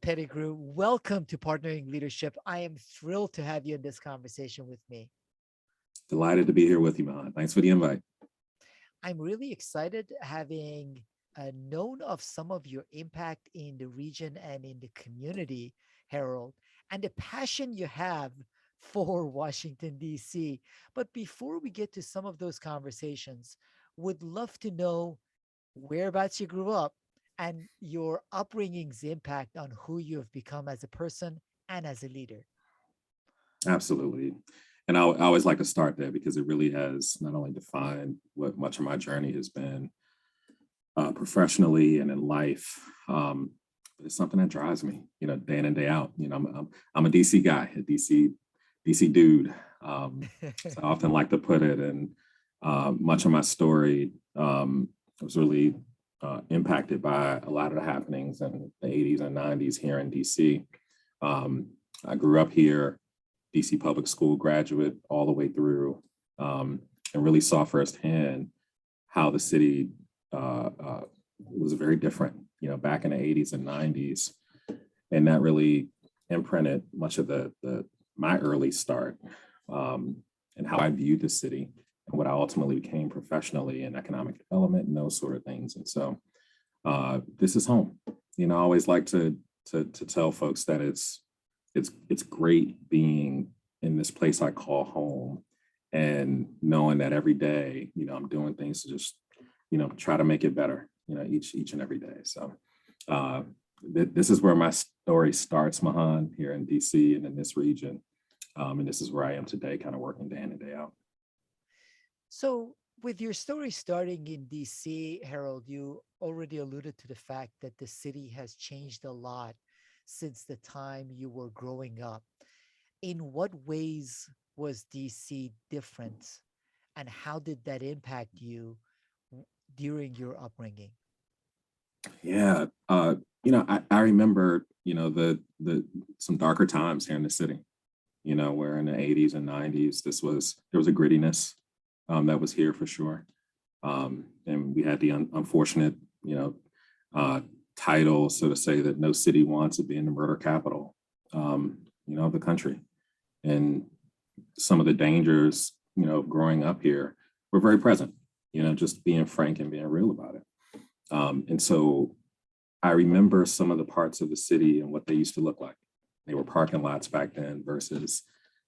Pettigrew. Welcome to Partnering Leadership. I am thrilled to have you in this conversation with me. Delighted to be here with you, Mahan. Thanks for the invite. I'm really excited having known of some of your impact in the region and in the community, Harold, and the passion you have for Washington, D.C. But before we get to some of those conversations, would love to know whereabouts you grew up and your upbringing's impact on who you have become as a person and as a leader. Absolutely. And I always like to start there because it really has not only defined what much of my journey has been professionally and in life, but it's something that drives me, day in and day out. I'm a DC guy, a DC dude. So I often like to put it, and much of my story was really impacted by a lot of the happenings in the 80s and 90s here in DC. I grew up here, DC public school graduate all the way through, and really saw firsthand how the city was very different, back in the 80s and 90s. And that really imprinted much of my early start, and how I viewed the city and what I ultimately became professionally in economic development and those sort of things. And so this is home. I always like to tell folks that it's great being in this place I call home, and knowing that every day, I'm doing things to just, try to make it better, each and every day. So this is where my story starts, Mahan, here in DC and in this region. And this is where I am today, kind of working day in and day out. So with your story starting in DC, Harold, you already alluded to the fact that the city has changed a lot since the time you were growing up. In what ways was DC different, and how did that impact you during your upbringing? Yeah, I remember, the some darker times here in the city, where in the 80s and 90s, there was a grittiness that was here for sure. And we had the unfortunate, title, so to say, that no city wants to be in the murder capital, of the country. And some of the dangers, growing up here were very present, just being frank and being real about it. And so I remember some of the parts of the city and what they used to look like. They were parking lots back then versus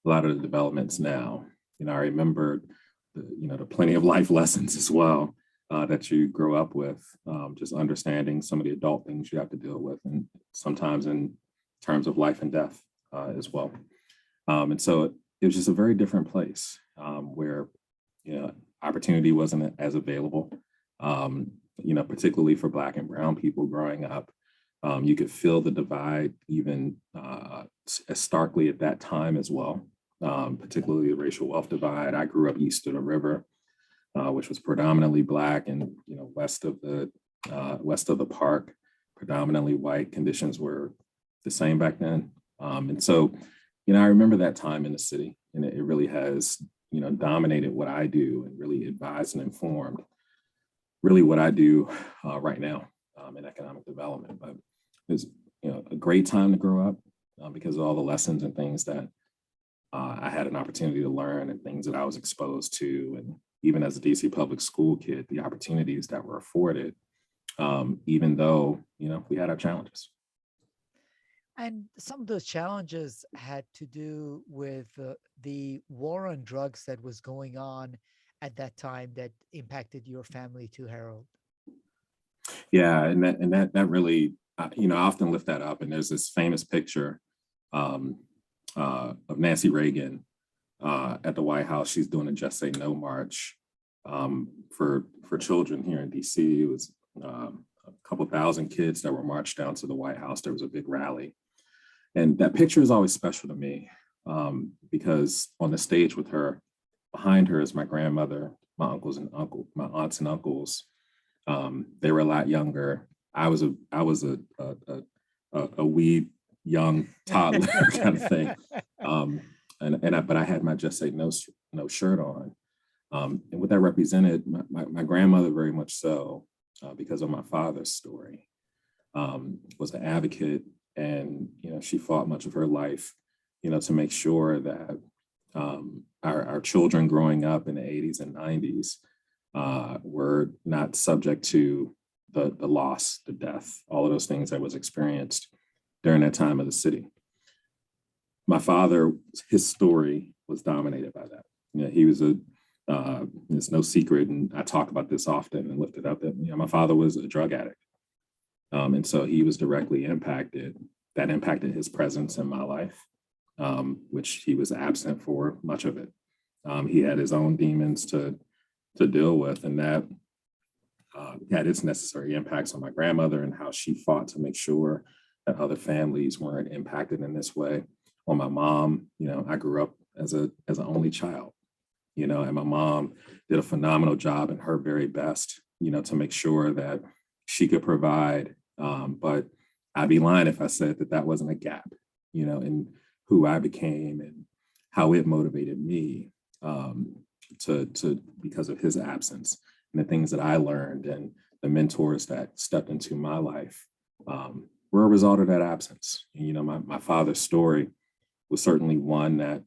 a lot of the developments now. I remember the plenty of life lessons as well that you grow up with, just understanding some of the adult things you have to deal with, and sometimes in terms of life and death as well. And so it was just a very different place where, opportunity wasn't as available, particularly for Black and Brown people growing up. You could feel the divide even as starkly at that time as well, particularly the racial wealth divide. I grew up east of the river, which was predominantly Black, and west of the park, predominantly white. Conditions were the same back then, and so I remember that time in the city, and it really has dominated what I do, and really advised and informed really what I do right now in economic development. But it's a great time to grow up because of all the lessons and things that I had an opportunity to learn, and things that I was exposed to. And even as a DC public school kid, the opportunities that were afforded, even though we had our challenges. And some of those challenges had to do with the war on drugs that was going on at that time that impacted your family too, Harold. Yeah, and that really, I often lift that up. And there's this famous picture of Nancy Reagan at the White House. She's doing a Just Say No march for children here in DC. It was a couple thousand kids that were marched down to the White House. There was a big rally. And that picture is always special to me because on the stage with her, behind her is my grandmother, my aunts and uncles. They were a lot younger. I was a wee young toddler kind of thing. But I had my Just Say No shirt on. And what that represented, my grandmother very much so, because of my father's story, was an advocate And, she fought much of her life, to make sure that our children growing up in the 80s and 90s were not subject to the loss, the death, all of those things that was experienced during that time of the city. My father, his story was dominated by that. He was it's no secret, and I talk about this often and lift it up, that my father was a drug addict. And so he was directly impacted. That impacted his presence in my life, which he was absent for much of it. He had his own demons to deal with, and that had its necessary impacts on my grandmother and how she fought to make sure that other families weren't impacted in this way. On my mom, I grew up as an only child, and my mom did a phenomenal job in her very best, to make sure that she could provide. But I'd be lying if I said that wasn't a gap, in who I became and how it motivated me to because of his absence, and the things that I learned and the mentors that stepped into my life were a result of that absence. And, my father's story was certainly one that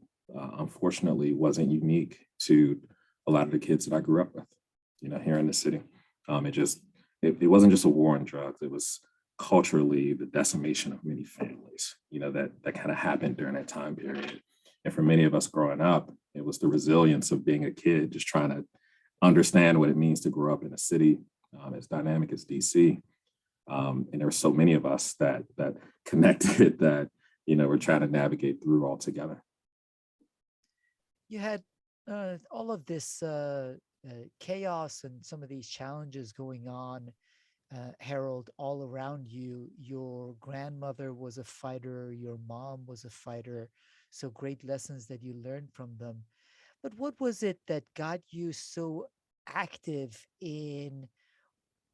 unfortunately wasn't unique to a lot of the kids that I grew up with, here in the city. It wasn't just a war on drugs. It was culturally the decimation of many families, that kind of happened during that time period. And for many of us growing up, it was the resilience of being a kid, just trying to understand what it means to grow up in a city as dynamic as DC. And there were so many of us that connected that, we're trying to navigate through all together. You had all of this chaos and some of these challenges going on, Harold, all around you. Your grandmother was a fighter, your mom was a fighter, so great lessons that you learned from them. But what was it that got you so active in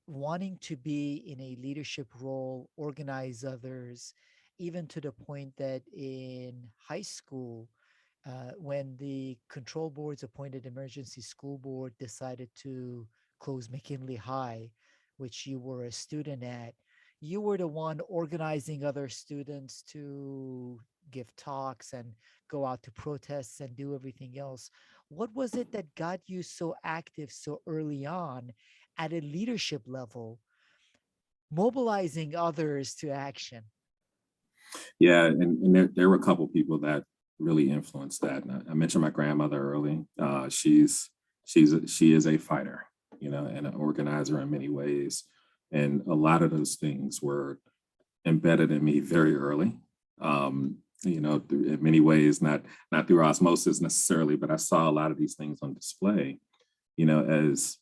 wanting to be in a leadership role, organize others, even to the point that in high school, when the control board's appointed emergency school board decided to close McKinley High, which you were a student at, you were the one organizing other students to give talks and go out to protests and do everything else. What was it that got you so active so early on at a leadership level, mobilizing others to action? Yeah, and there were a couple people that really influenced that. And I mentioned my grandmother early. She is a fighter, and an organizer in many ways. And a lot of those things were embedded in me very early. In many ways, not through osmosis necessarily, but I saw a lot of these things on display. As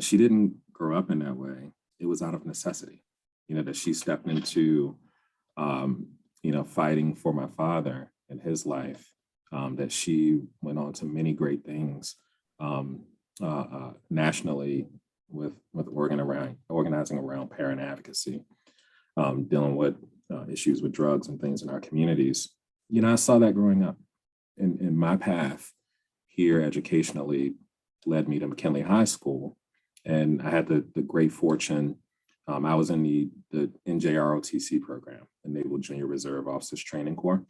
she didn't grow up in that way. It was out of necessity. That she stepped into, fighting for my father in his life. That she went on to many great things nationally with organizing around parent advocacy, dealing with issues with drugs and things in our communities. I saw that growing up. In my path here educationally led me to McKinley High School. And I had the great fortune, I was in the NJROTC program, the Naval Junior Reserve Officers Training Corps.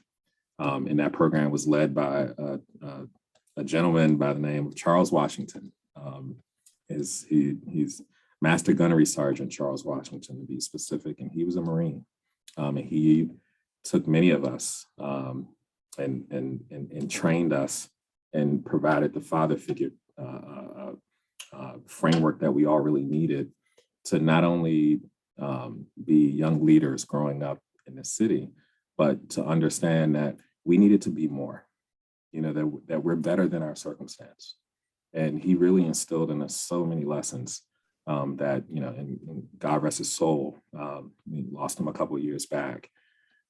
And that program was led by a gentleman by the name of Charles Washington. He's Master Gunnery Sergeant Charles Washington, to be specific, and he was a Marine. And he took many of us and trained us and provided the father figure framework that we all really needed to not only be young leaders growing up in the city, but to understand that we needed to be more, that we're better than our circumstance. And he really instilled in us so many lessons that, and God rest his soul, we lost him a couple of years back,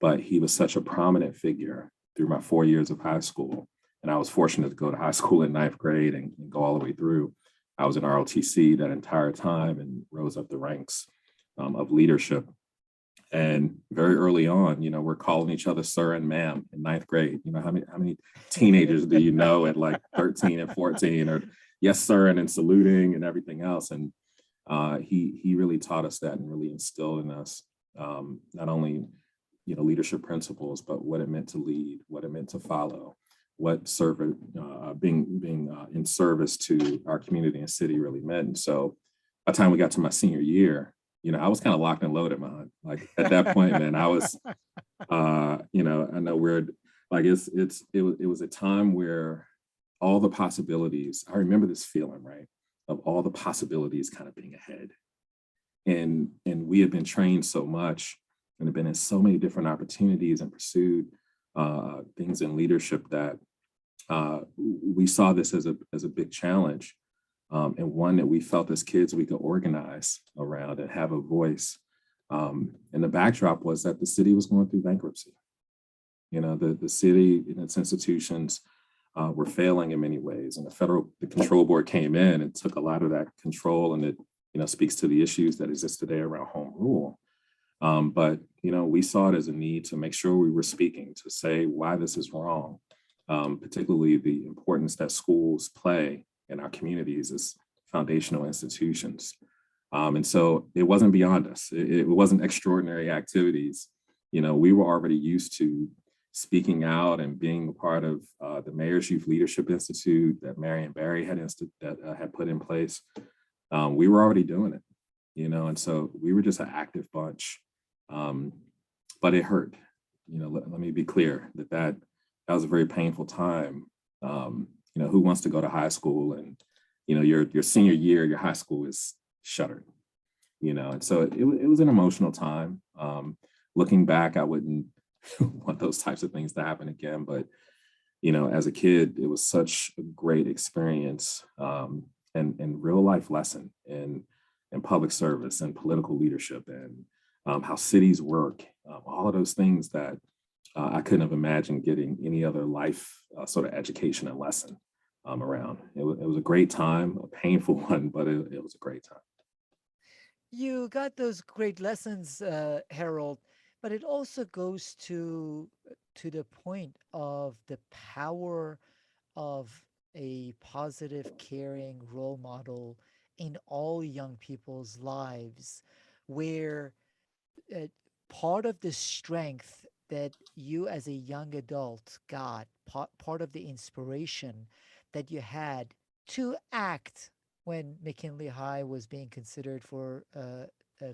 but he was such a prominent figure through my 4 years of high school. And I was fortunate to go to high school in ninth grade and go all the way through. I was in ROTC that entire time and rose up the ranks of leadership. And very early on, we're calling each other sir and ma'am in ninth grade. How many teenagers do you know at like 13 and 14 or yes, sir, and then saluting and everything else. And he really taught us that and really instilled in us not only leadership principles, but what it meant to lead, what it meant to follow, what being in service to our community and city really meant. And so by the time we got to my senior year, I was kind of locked and loaded, man. Like at that point, man, I was, I know we're like, it was a time where all the possibilities, I remember this feeling, right, of all the possibilities kind of being ahead. And we had been trained so much and have been in so many different opportunities and pursued things in leadership that we saw this as a big challenge, and one that we felt as kids we could organize around and have a voice. And the backdrop was that the city was going through bankruptcy. The city and its institutions were failing in many ways, and the control board came in and took a lot of that control, and it speaks to the issues that exist today around home rule. But we saw it as a need to make sure we were speaking to say why this is wrong, particularly the importance that schools play in our communities as foundational institutions. And so it wasn't beyond us. It wasn't extraordinary activities. We were already used to speaking out and being a part of the Mayor's Youth Leadership Institute that Marion Barry had put in place. We were already doing it, and so we were just an active bunch. But it hurt. Let me be clear that was a very painful time. Who wants to go to high school and your senior year, your high school is shuttered. And so it was an emotional time. Looking back, I wouldn't want those types of things to happen again. But as a kid, it was such a great experience, and real life lesson in public service and political leadership and how cities work, all of those things that I couldn't have imagined getting any other life sort of education and lesson around. It was a great time, a painful one, but it was a great time. You got those great lessons, Harold, but it also goes to the point of the power of a positive, caring role model in all young people's lives, where uh, part of the strength that you as a young adult got, part of the inspiration that you had to act when McKinley High was being considered for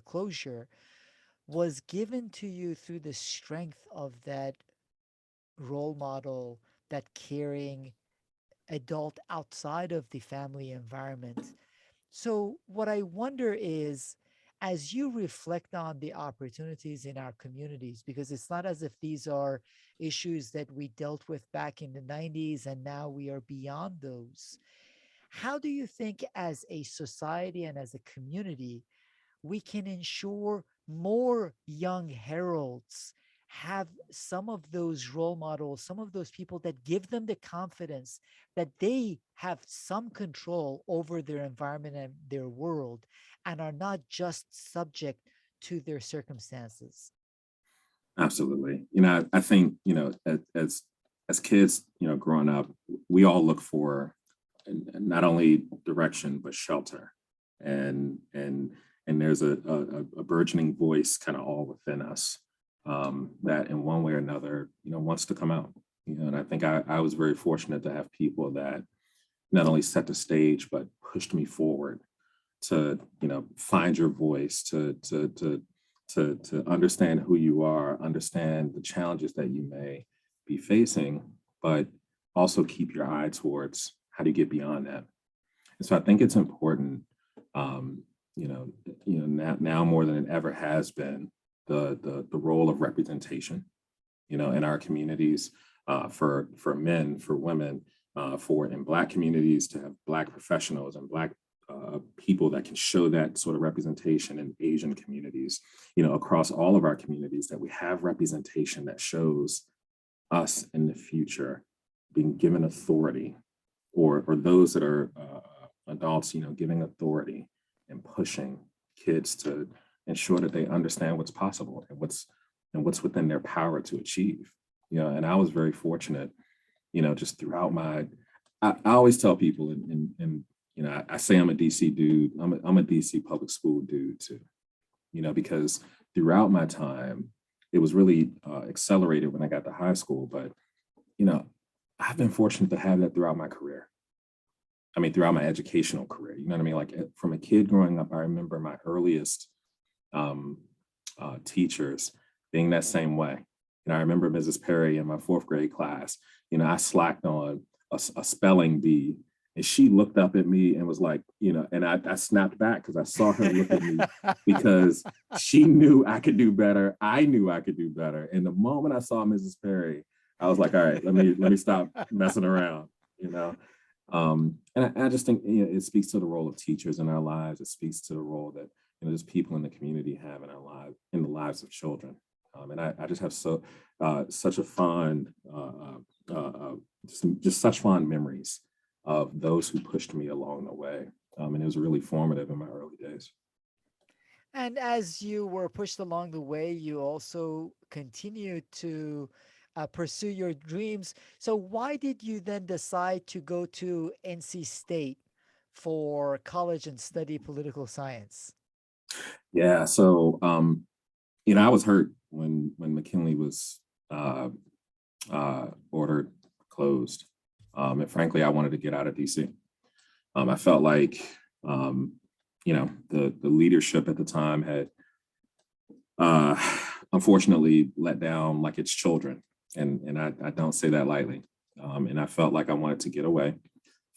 closure, was given to you through the strength of that role model, that caring adult outside of the family environment. So, what I wonder is, as you reflect on the opportunities in our communities, because it's not as if these are issues that we dealt with back in the 90s and now we are beyond those. How do you think, as a society and as a community, we can ensure more young heralds have some of those role models, some of those people that give them the confidence that they have some control over their environment and their world and are not just subject to their circumstances? Absolutely. I think, as kids, growing up, we all look for not only direction, but shelter. And there's a burgeoning voice kind of all within us, that in one way or another, wants to come out. And I think I was very fortunate to have people that not only set the stage, but pushed me forward to, find your voice, to understand who you are, understand the challenges that you may be facing, but also keep your eye towards how do you get beyond that. And so I think it's important, now more than it ever has been, the role of representation, in our communities, for men, for women, for in Black communities to have Black professionals and Black people that can show that sort of representation in Asian communities, across all of our communities, that we have representation that shows us in the future being given authority, or those that are adults, giving authority and pushing kids to ensure that they understand what's possible and what's within their power to achieve. And I was very fortunate, just throughout I always tell people, and I say I'm a DC dude, I'm a DC public school dude too, because throughout my time, it was really accelerated when I got to high school. But, you know, I've been fortunate to have that throughout my career. I mean, throughout my educational career, you know what I mean? Like from a kid growing up, I remember my earliest um, teachers being that same way. And I remember Mrs. Perry in my fourth grade class, you know, I slacked on a spelling bee and she looked up at me and was like, you know, and I snapped back because I saw her look at me because she knew I could do better. I knew I could do better. And the moment I saw Mrs. Perry, I was like, all right, let me stop messing around, you know. And I just think, you know, it speaks to the role of teachers in our lives. It speaks to the role that, you know, there's people in the community have in our lives, in the lives of children. And I just have such a fond, just such fond memories of those who pushed me along the way. And it was really formative in my early days. And as you were pushed along the way, you also continued to pursue your dreams. So, why did you then decide to go to NC State for college and study political science? Yeah. So, you know, I was hurt when McKinley was ordered closed. And frankly, I wanted to get out of DC. I felt like, you know, the leadership at the time had uh, unfortunately let down like its children. And I don't say that lightly. And I felt like I wanted to get away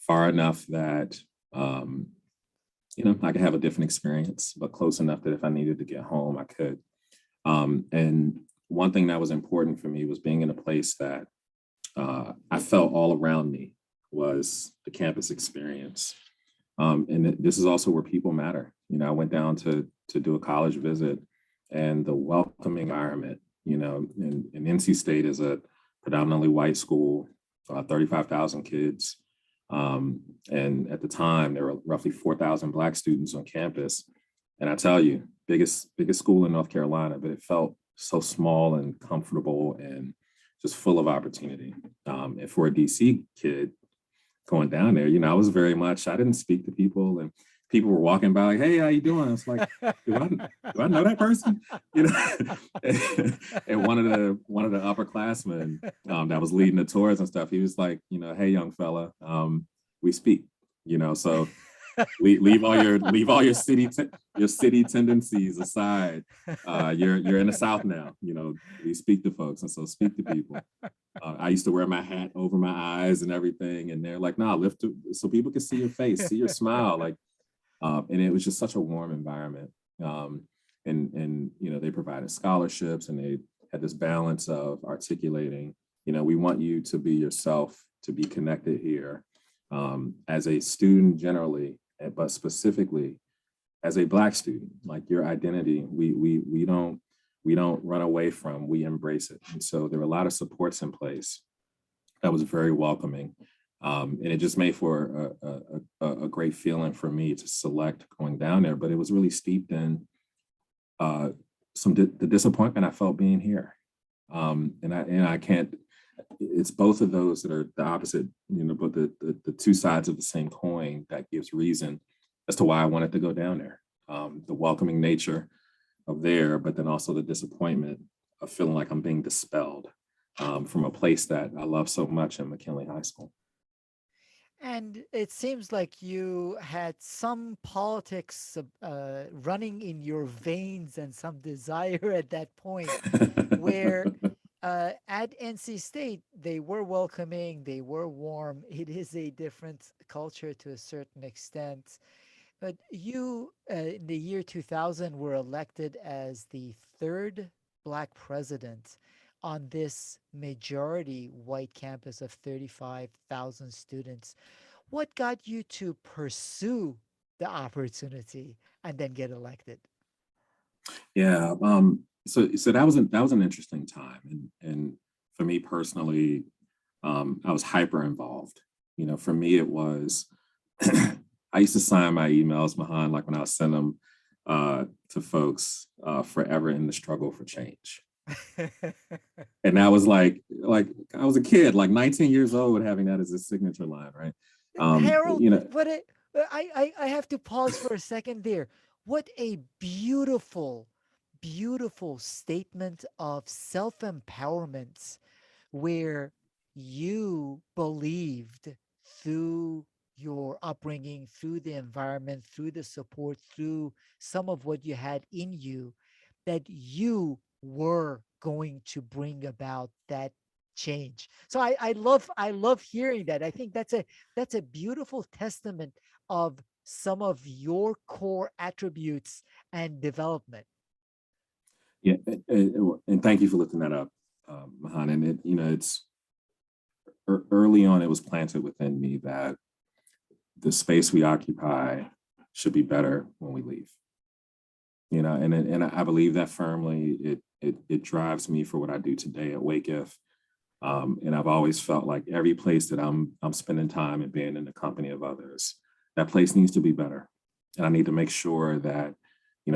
far enough that, you know, I could have a different experience, but close enough that if I needed to get home, I could. And one thing that was important for me was being in a place that I felt all around me was the campus experience. And this is also where people matter. You know, I went down to do a college visit and the welcoming environment, you know, and NC State is a predominantly white school, 35,000 kids. And at the time, there were roughly 4,000 Black students on campus. And I tell you, biggest school in North Carolina, but it felt so small and comfortable and just full of opportunity. And for a DC kid going down there, you know, I was very much, I didn't speak to people and people were walking by like, hey, how you doing? I was like, do I know that person? You know, and one of the upperclassmen that was leading the tours and stuff, he was like, you know, hey, young fella, we speak, you know, so leave all your city tendencies aside. You're in the South now. You know, we speak to folks, and so speak to people. I used to wear my hat over my eyes and everything, and they're like, "Nah, lift it so people can see your face, see your smile." Like, and it was just such a warm environment. And you know, they provided scholarships, and they had this balance of articulating, you know, we want you to be yourself, to be connected here. As a student generally, but specifically as a Black student, like your identity, we don't run away from, we embrace it. And so there were a lot of supports in place that was very welcoming. And it just made for a great feeling for me to select going down there, but it was really steeped in the disappointment I felt being here. And I can't, it's both of those that are the opposite, you know, but the two sides of the same coin that gives reason as to why I wanted to go down there. The welcoming nature of there, but then also the disappointment of feeling like I'm being dispelled from a place that I love so much in McKinley High School. And it seems like you had some politics running in your veins and some desire at that point where at NC State, they were welcoming, they were warm. It is a different culture to a certain extent. But you, in the year 2000, were elected as the third Black president on this majority white campus of 35,000 students. What got you to pursue the opportunity and then get elected? Yeah. So that was an interesting time, and for me personally, I was hyper involved. You know, for me it was I used to sign my emails, Mahan, like when I was sending them to folks, forever in the struggle for change. And that was like I was a kid, like 19 years old, having that as a signature line, right? Harold, You know, what I have to pause for a second there. What a beautiful, beautiful statement of self-empowerment where you believed through your upbringing, through the environment, through the support, through some of what you had in you, that you were going to bring about that change. So I love hearing that. I think that's a beautiful testament of some of your core attributes and development. Yeah, and thank you for lifting that up, Mahan. And it's early on, it was planted within me that the space we occupy should be better when we leave. And I believe that firmly. It drives me for what I do today at Wacif. And I've always felt like every place that I'm spending time and being in the company of others, that place needs to be better. And I need to make sure that,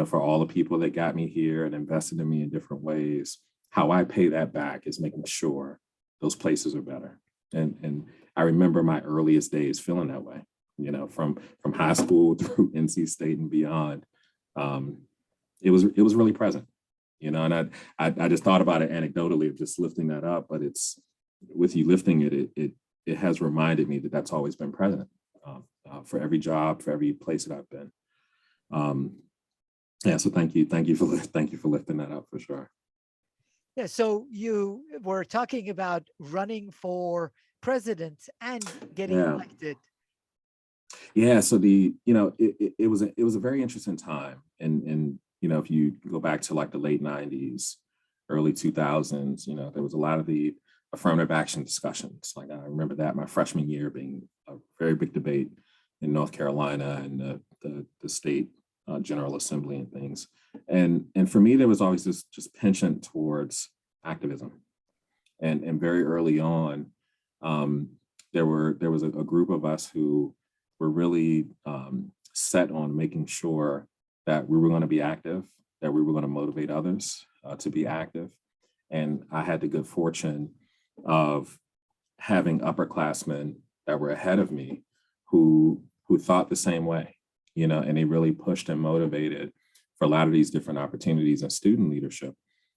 for all the people that got me here and invested in me in different ways, how I pay that back is making sure those places are better. And I remember my earliest days feeling that way, from high school through NC State and beyond. It was really present, and I just thought about it anecdotally of just lifting that up, but it's with you lifting it has reminded me that that's always been present for every job, for every place that I've been. Yeah, so thank you for lifting that up for sure. Yeah, so you were talking about running for president and getting Yeah. elected. Yeah, so it was a very interesting time, and if you go back to like the late '90s, early 2000s, there was a lot of the affirmative action discussions. Like I remember that my freshman year being a very big debate in North Carolina and the state General Assembly and things, and for me there was always this just penchant towards activism, and very early on, there was a group of us who were really set on making sure that we were going to be active, that we were going to motivate others to be active. And I had the good fortune of having upperclassmen that were ahead of me who thought the same way, and they really pushed and motivated for a lot of these different opportunities in student leadership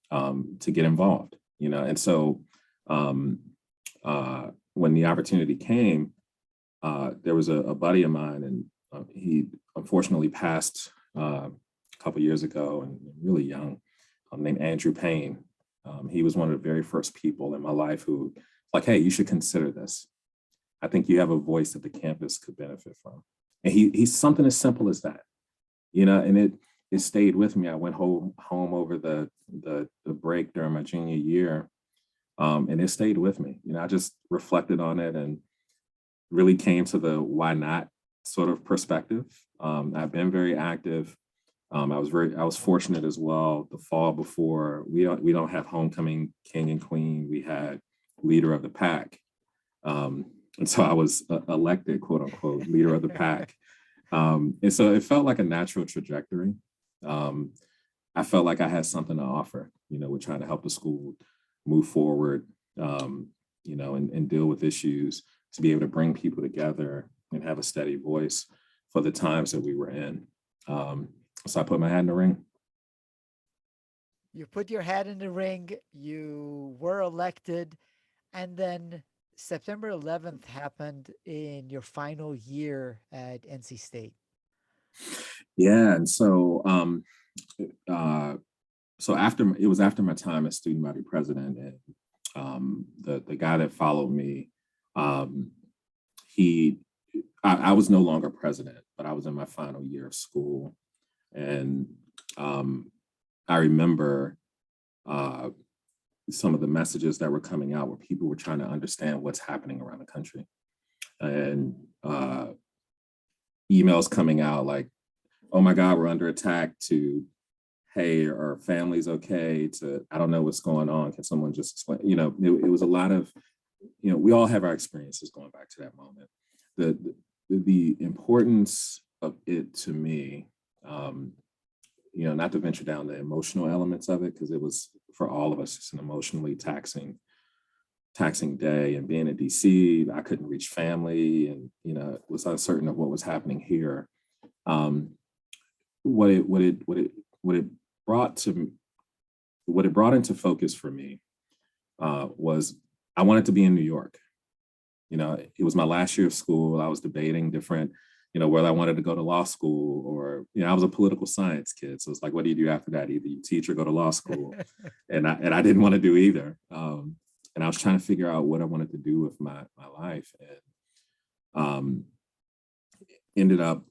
to get involved, And so when the opportunity came, there was a buddy of mine, and he unfortunately passed a couple years ago and really young, named Andrew Payne. He was one of the very first people in my life who like, hey, you should consider this. I think you have a voice that the campus could benefit from. And he's something as simple as that, and it stayed with me. I went home over the break during my junior year, and it stayed with me. I just reflected on it and really came to the why not sort of perspective. I've been very active. I was fortunate as well. The fall before, we don't have homecoming king and queen. We had leader of the pack. And so I was elected, quote unquote, leader of the pack. And so it felt like a natural trajectory. I felt like I had something to offer, with trying to help the school move forward, and deal with issues, to be able to bring people together and have a steady voice for the times that we were in. So I put my hat in the ring. You put your hat in the ring, you were elected, and then September 11th happened in your final year at NC State. Yeah, and so after my time as student body president, and the guy that followed me, I was no longer president, but I was in my final year of school, and I remember some of the messages that were coming out where people were trying to understand what's happening around the country, and emails coming out like, oh my God, we're under attack, to, hey, are families okay, to, I don't know what's going on, can someone just explain? It was a lot of, we all have our experiences going back to that moment. The importance of it to me, not to venture down the emotional elements of it, because it was, for all of us, it's an emotionally taxing day. And being in DC, I couldn't reach family, and was uncertain of what was happening here. What it brought to what it brought into focus for me was I wanted to be in New York. It was my last year of school. I was debating different, whether I wanted to go to law school or, I was a political science kid. So it's like, what do you do after that? Either you teach or go to law school. And I didn't want to do either. And I was trying to figure out what I wanted to do with my life. And ended up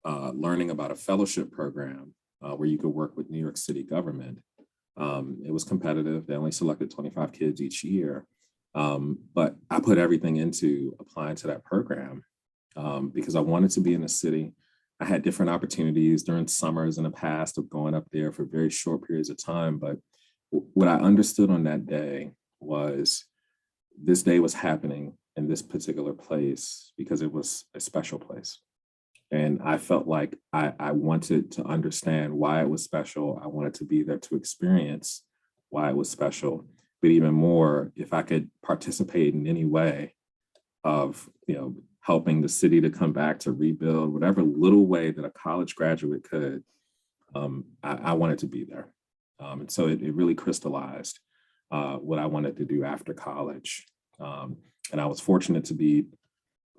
learning about a fellowship program where you could work with New York City government. It was competitive. They only selected 25 kids each year. But I put everything into applying to that program because I wanted to be in the city. I had different opportunities during summers in the past of going up there for very short periods of time. But what I understood on that day was this day was happening in this particular place because it was a special place. And I felt like I wanted to understand why it was special. I wanted to be there to experience why it was special. But even more, if I could participate in any way of, helping the city to come back to rebuild, whatever little way that a college graduate could, I wanted to be there. And so it really crystallized what I wanted to do after college. And I was fortunate to be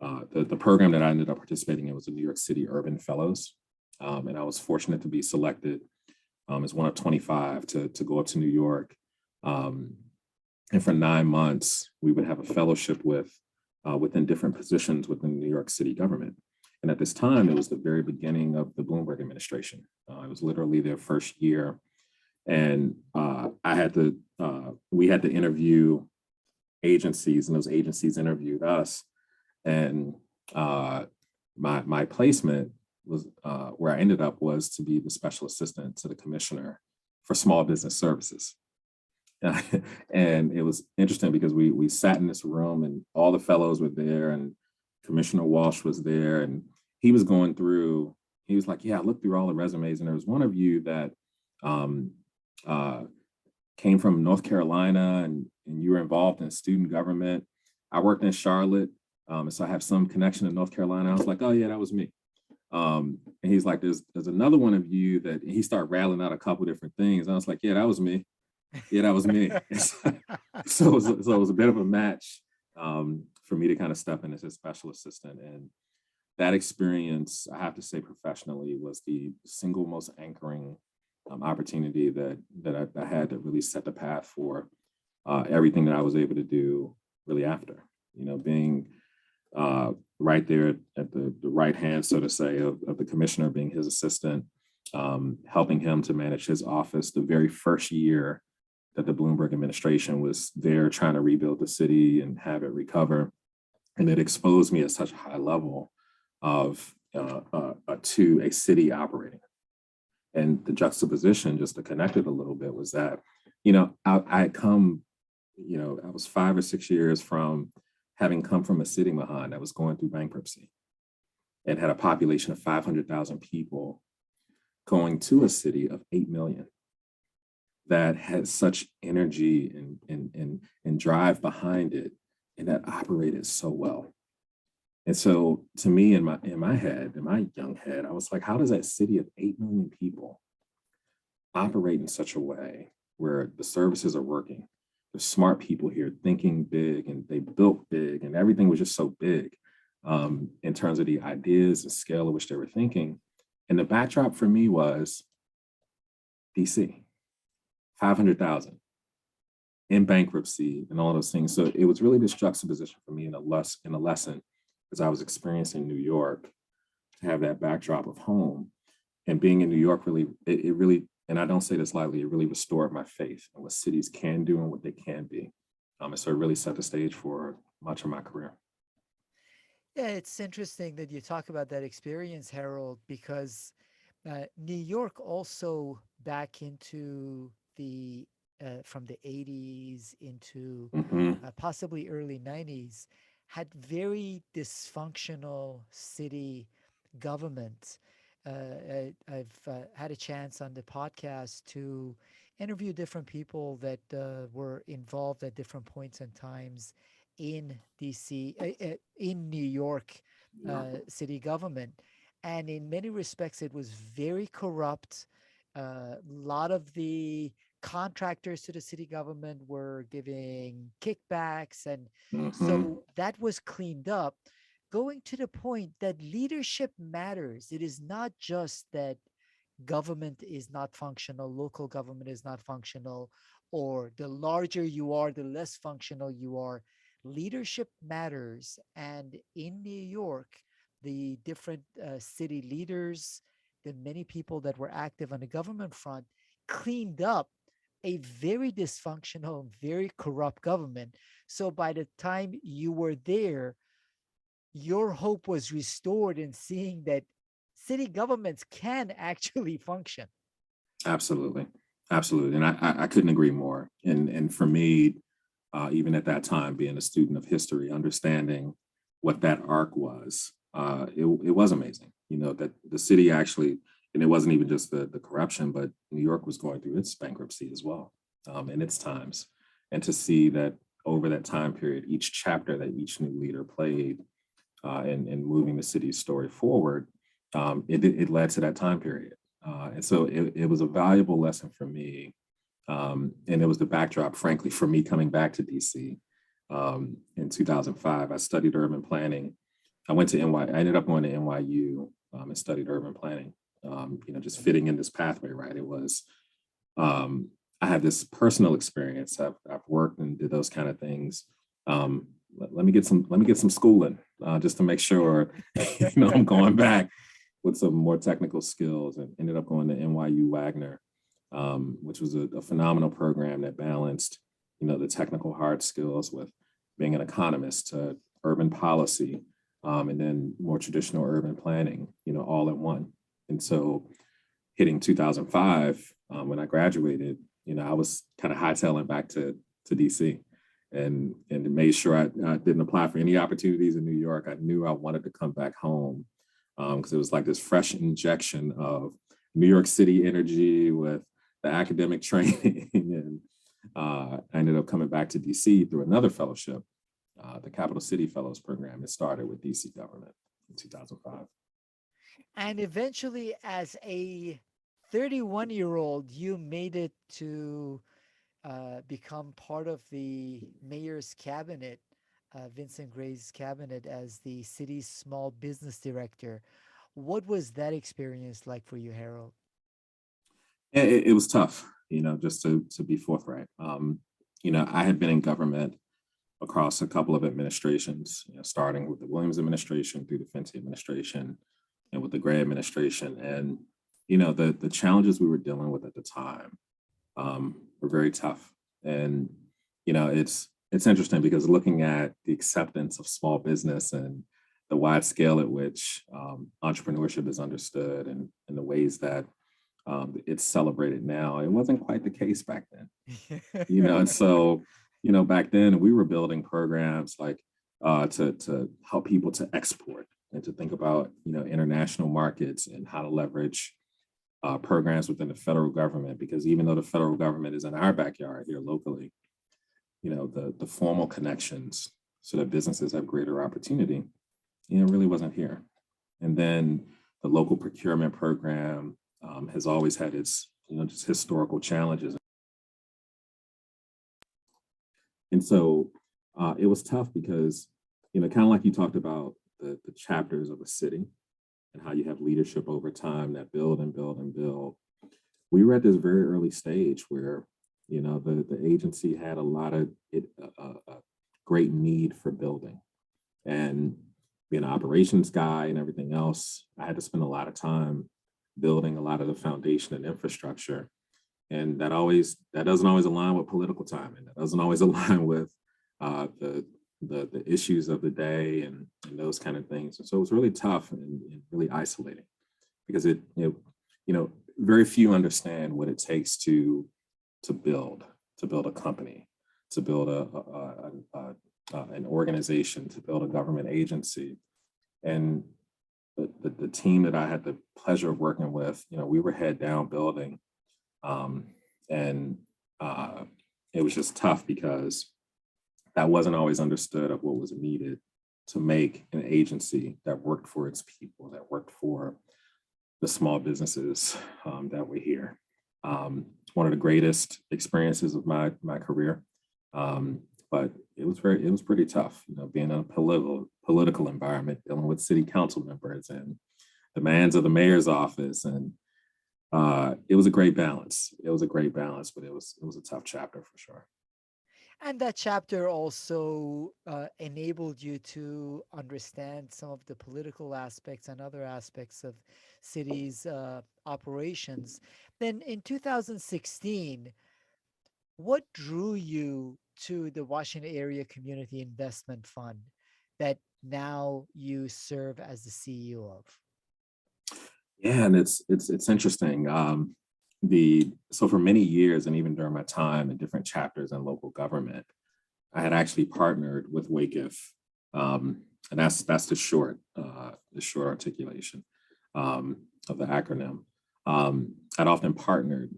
the program that I ended up participating in was the New York City Urban Fellows. And I was fortunate to be selected as one of 25 to go up to New York. And for 9 months, we would have a fellowship within different positions within the New York City government. And at this time, it was the very beginning of the Bloomberg administration. It was literally their first year. And we had to interview agencies, and those agencies interviewed us. And my placement was where I ended up was to be the special assistant to the commissioner for small business services. And it was interesting because we sat in this room and all the fellows were there and Commissioner Walsh was there and he was going through, he was like, yeah, I looked through all the resumes and there was one of you that came from North Carolina and you were involved in student government. I worked in Charlotte. And so I have some connection to North Carolina. I was like, oh yeah, that was me. And he's like, there's another one of you that he started rattling out a couple different things. I was like, yeah, that was me. Yeah, that was me. So it was a bit of a match for me to kind of step in as a special assistant. And that experience, I have to say professionally, was the single most anchoring opportunity that I had to really set the path for everything that I was able to do really after, being right there at the right hand, so to say, of the commissioner, being his assistant, helping him to manage his office the very first year that the Bloomberg administration was there trying to rebuild the city and have it recover. And it exposed me at such a high level of to a city operating. And the juxtaposition, just to connect it a little bit, was that, I had come, I was 5 or 6 years from having come from a city, Mahan, that was going through bankruptcy and had a population of 500,000 people, going to a city of 8 million that had such energy and drive behind it and that operated so well. And so to me, in my young head, I was like, how does that city of 8 million people operate in such a way where the services are working? There's smart people here thinking big and they built big and everything was just so big in terms of the ideas and scale at which they were thinking. And the backdrop for me was DC, 500,000 in bankruptcy and all those things. So it was really this juxtaposition for me in a lesson as I was experiencing New York, to have that backdrop of home and being in New York really, it really, and I don't say this lightly, it really restored my faith in what cities can do and what they can be. And so it really set the stage for much of my career. Yeah, it's interesting that you talk about that experience, Harold, because New York also back into the from the 80s into Mm-hmm. possibly early 90s had very dysfunctional city government. I've had a chance on the podcast to interview different people that were involved at different points and times in DC, in New York city government. And in many respects, it was very corrupt. A lot of the contractors to the city government were giving kickbacks. And Hmm. so that was cleaned up, going to the point that leadership matters. It is not just that government is not functional, local government is not functional, or the larger you are, the less functional you are. Leadership matters. And in New York, the different city leaders, the many people that were active on the government front, cleaned up a very dysfunctional, very corrupt government. So by the time you were there, your hope was restored in seeing that city governments can actually function. Absolutely. Absolutely. And I couldn't agree more. And for me, even at that time, being a student of history, understanding what that arc was, it was amazing. You know, that the city actually, and it wasn't even just the corruption, but New York was going through its bankruptcy as well, in its times. And to see that over that time period, each chapter that each new leader played in moving the city's story forward, it led to that time period. And so it was a valuable lesson for me. And it was the backdrop, frankly, for me coming back to DC in 2005. I studied urban planning. I went to I ended up going to NYU and studied urban planning, you know, just fitting in this pathway, right? It was, I had this personal experience. I've worked and did those kind of things. Let me get some schooling just to make sure, you know, I'm going back with some more technical skills, and ended up going to NYU Wagner, which was a phenomenal program that balanced, you know, the technical hard skills with being an economist to urban policy, and then more traditional urban planning, you know, all in one. And so hitting 2005, when I graduated, you know, I was kind of hightailing back to DC, and made sure I didn't apply for any opportunities in New York. I knew I wanted to come back home because it was like this fresh injection of New York City energy with the academic training. And I ended up coming back to DC through another fellowship, the Capital City Fellows program. It started with DC government in 2005. And eventually, as a 31-year-old, you made it to become part of the mayor's cabinet, Vincent Gray's cabinet, as the city's small business director. What was that experience like for you, Harold? It was tough, you know, just to be forthright. You know, I had been in government across a couple of administrations, you know, starting with the Williams administration through the Fenty administration and with the Gray administration. And, you know, the challenges we were dealing with at the time were very tough. And, you know, it's interesting because looking at the acceptance of small business and the wide scale at which entrepreneurship is understood, and the ways that it's celebrated now, it wasn't quite the case back then. You know, and so, you know, back then we were building programs like to help people to export and to think about, you know, international markets and how to leverage programs within the federal government, because even though the federal government is in our backyard here locally, you know, the formal connections so that businesses have greater opportunity, you know, really wasn't here. And then the local procurement program has always had its, you know, just historical challenges. And so it was tough because, you know, kind of like you talked about the chapters of a city and how you have leadership over time that build and build and build. We were at this very early stage where, you know, the agency had a lot of a great need for building. And being an operations guy and everything else, I had to spend a lot of time building a lot of the foundation and infrastructure. And that doesn't always align with political timing. That doesn't always align with the issues of the day, and those kind of things. And so it was really tough and really isolating, because you know, very few understand what it takes to build a company, to build an organization, to build a government agency. And the team that I had the pleasure of working with, you know, we were head down building. And it was just tough because that wasn't always understood of what was needed to make an agency that worked for its people, that worked for the small businesses that were here. one of the greatest experiences of my career. But it was pretty tough, being in a political environment, dealing with city council members and demands of the mayor's office. And it was a great balance. It was a great balance, but it was a tough chapter for sure. And that chapter also enabled you to understand some of the political aspects and other aspects of cities' operations. Then in 2016, what drew you to the Washington Area Community Investment Fund that now you serve as the CEO of? Yeah, and it's interesting. So for many years, and even during my time in different chapters in local government, I had actually partnered with Wacif, and that's the short articulation of the acronym. I'd often partnered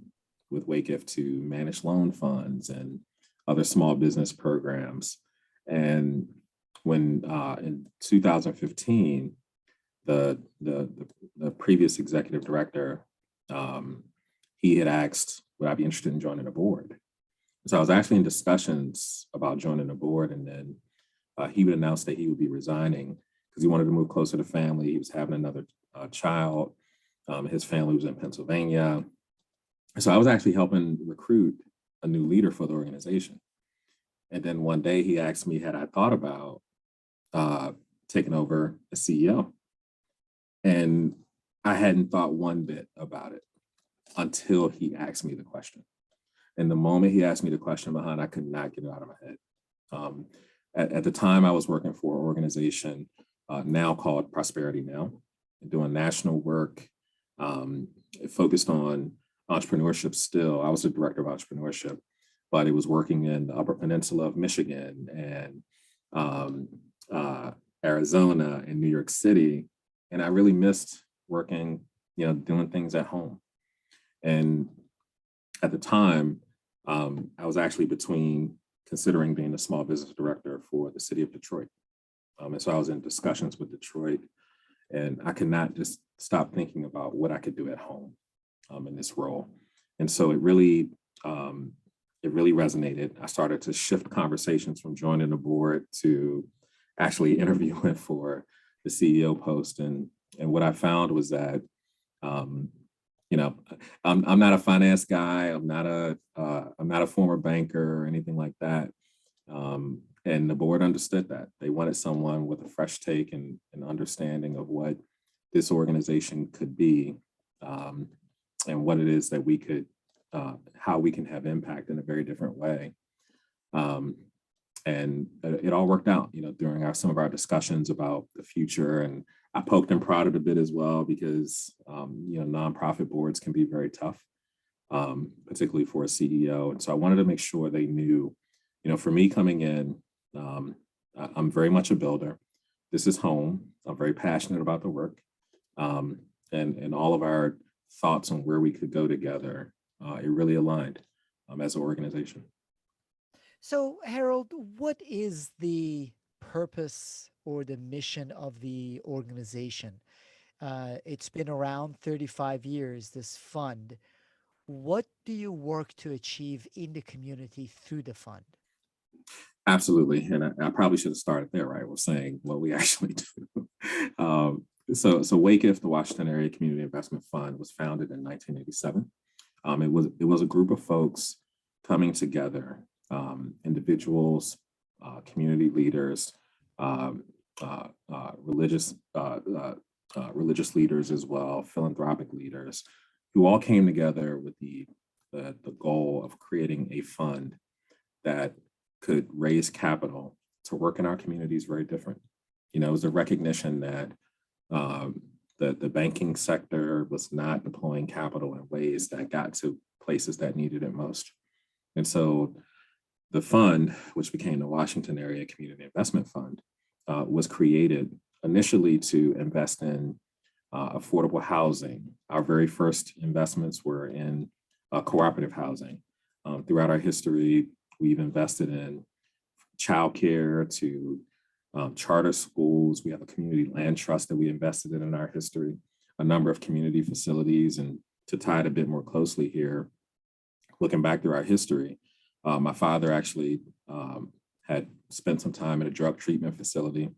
with Wacif to manage loan funds and other small business programs. And when in 2015, the previous executive director, he had asked, would I be interested in joining the board? So I was actually in discussions about joining the board, and then he would announce that he would be resigning because he wanted to move closer to family. He was having another child. His family was in Pennsylvania. So I was actually helping recruit a new leader for the organization. And then one day he asked me, had I thought about taking over as CEO? And I hadn't thought one bit about it until he asked me the question. And the moment he asked me the question, Mahan, I could not get it out of my head. At the time, I was working for an organization now called Prosperity Now, doing national work, focused on entrepreneurship still. I was the director of entrepreneurship, but it was working in the Upper Peninsula of Michigan and Arizona and New York City. And I really missed working, doing things at home. And at the time, I was actually between considering being a small business director for the city of Detroit. And so I was in discussions with Detroit, and I could not just stop thinking about what I could do at home in this role. And so it really resonated. I started to shift conversations from joining the board to actually interviewing for the CEO post. And what I found was that, I'm not a finance guy. I'm not a former banker or anything like that. And the board understood that. They wanted someone with a fresh take and an understanding of what this organization could be, and what it is that we could, how we can have impact in a very different way. And it all worked out, during some of our discussions about the future. And I poked and prodded a bit as well because, nonprofit boards can be very tough, particularly for a CEO. And so I wanted to make sure they knew, for me coming in, I'm very much a builder. This is home. I'm very passionate about the work, and all of our thoughts on where we could go together. It really aligned as an organization. So, Harold, what is the purpose or the mission of the organization? It's been around 35 years, this fund. What do you work to achieve in the community through the fund? Absolutely. And I probably should have started there, right? We're saying what we actually do. So Wacif, the Washington Area Community Investment Fund, was founded in 1987. It was a group of folks coming together, individuals, community leaders, religious leaders as well, philanthropic leaders, who all came together with the goal of creating a fund that could raise capital to work in our communities very different. It was a recognition that the banking sector was not deploying capital in ways that got to places that needed it most. And so the fund, which became the Washington Area Community Investment Fund, was created initially to invest in affordable housing. Our very first investments were in cooperative housing. Throughout our history, we've invested in childcare to charter schools. We have a community land trust that we invested in our history, a number of community facilities. And to tie it a bit more closely here, looking back through our history, my father actually had spent some time in a drug treatment facility.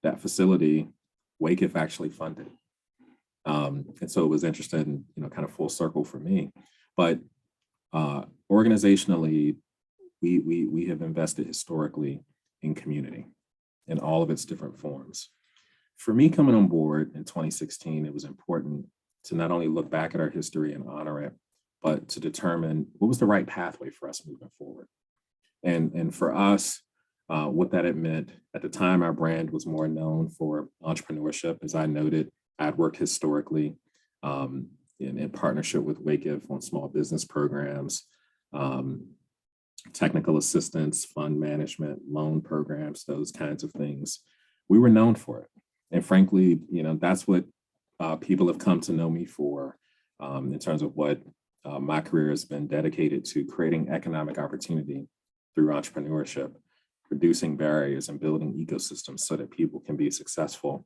That facility, Wacif actually funded. And so it was interesting, kind of full circle for me. But organizationally, we have invested historically in community in all of its different forms. For me coming on board in 2016, it was important to not only look back at our history and honor it, but to determine what was the right pathway for us moving forward. And for us, what that had meant at the time, our brand was more known for entrepreneurship. As I noted, I'd worked historically in partnership with Wacif on small business programs, technical assistance, fund management, loan programs, those kinds of things. We were known for it. And frankly, that's what people have come to know me for in terms of what my career has been dedicated to, creating economic opportunity through entrepreneurship, reducing barriers and building ecosystems so that people can be successful.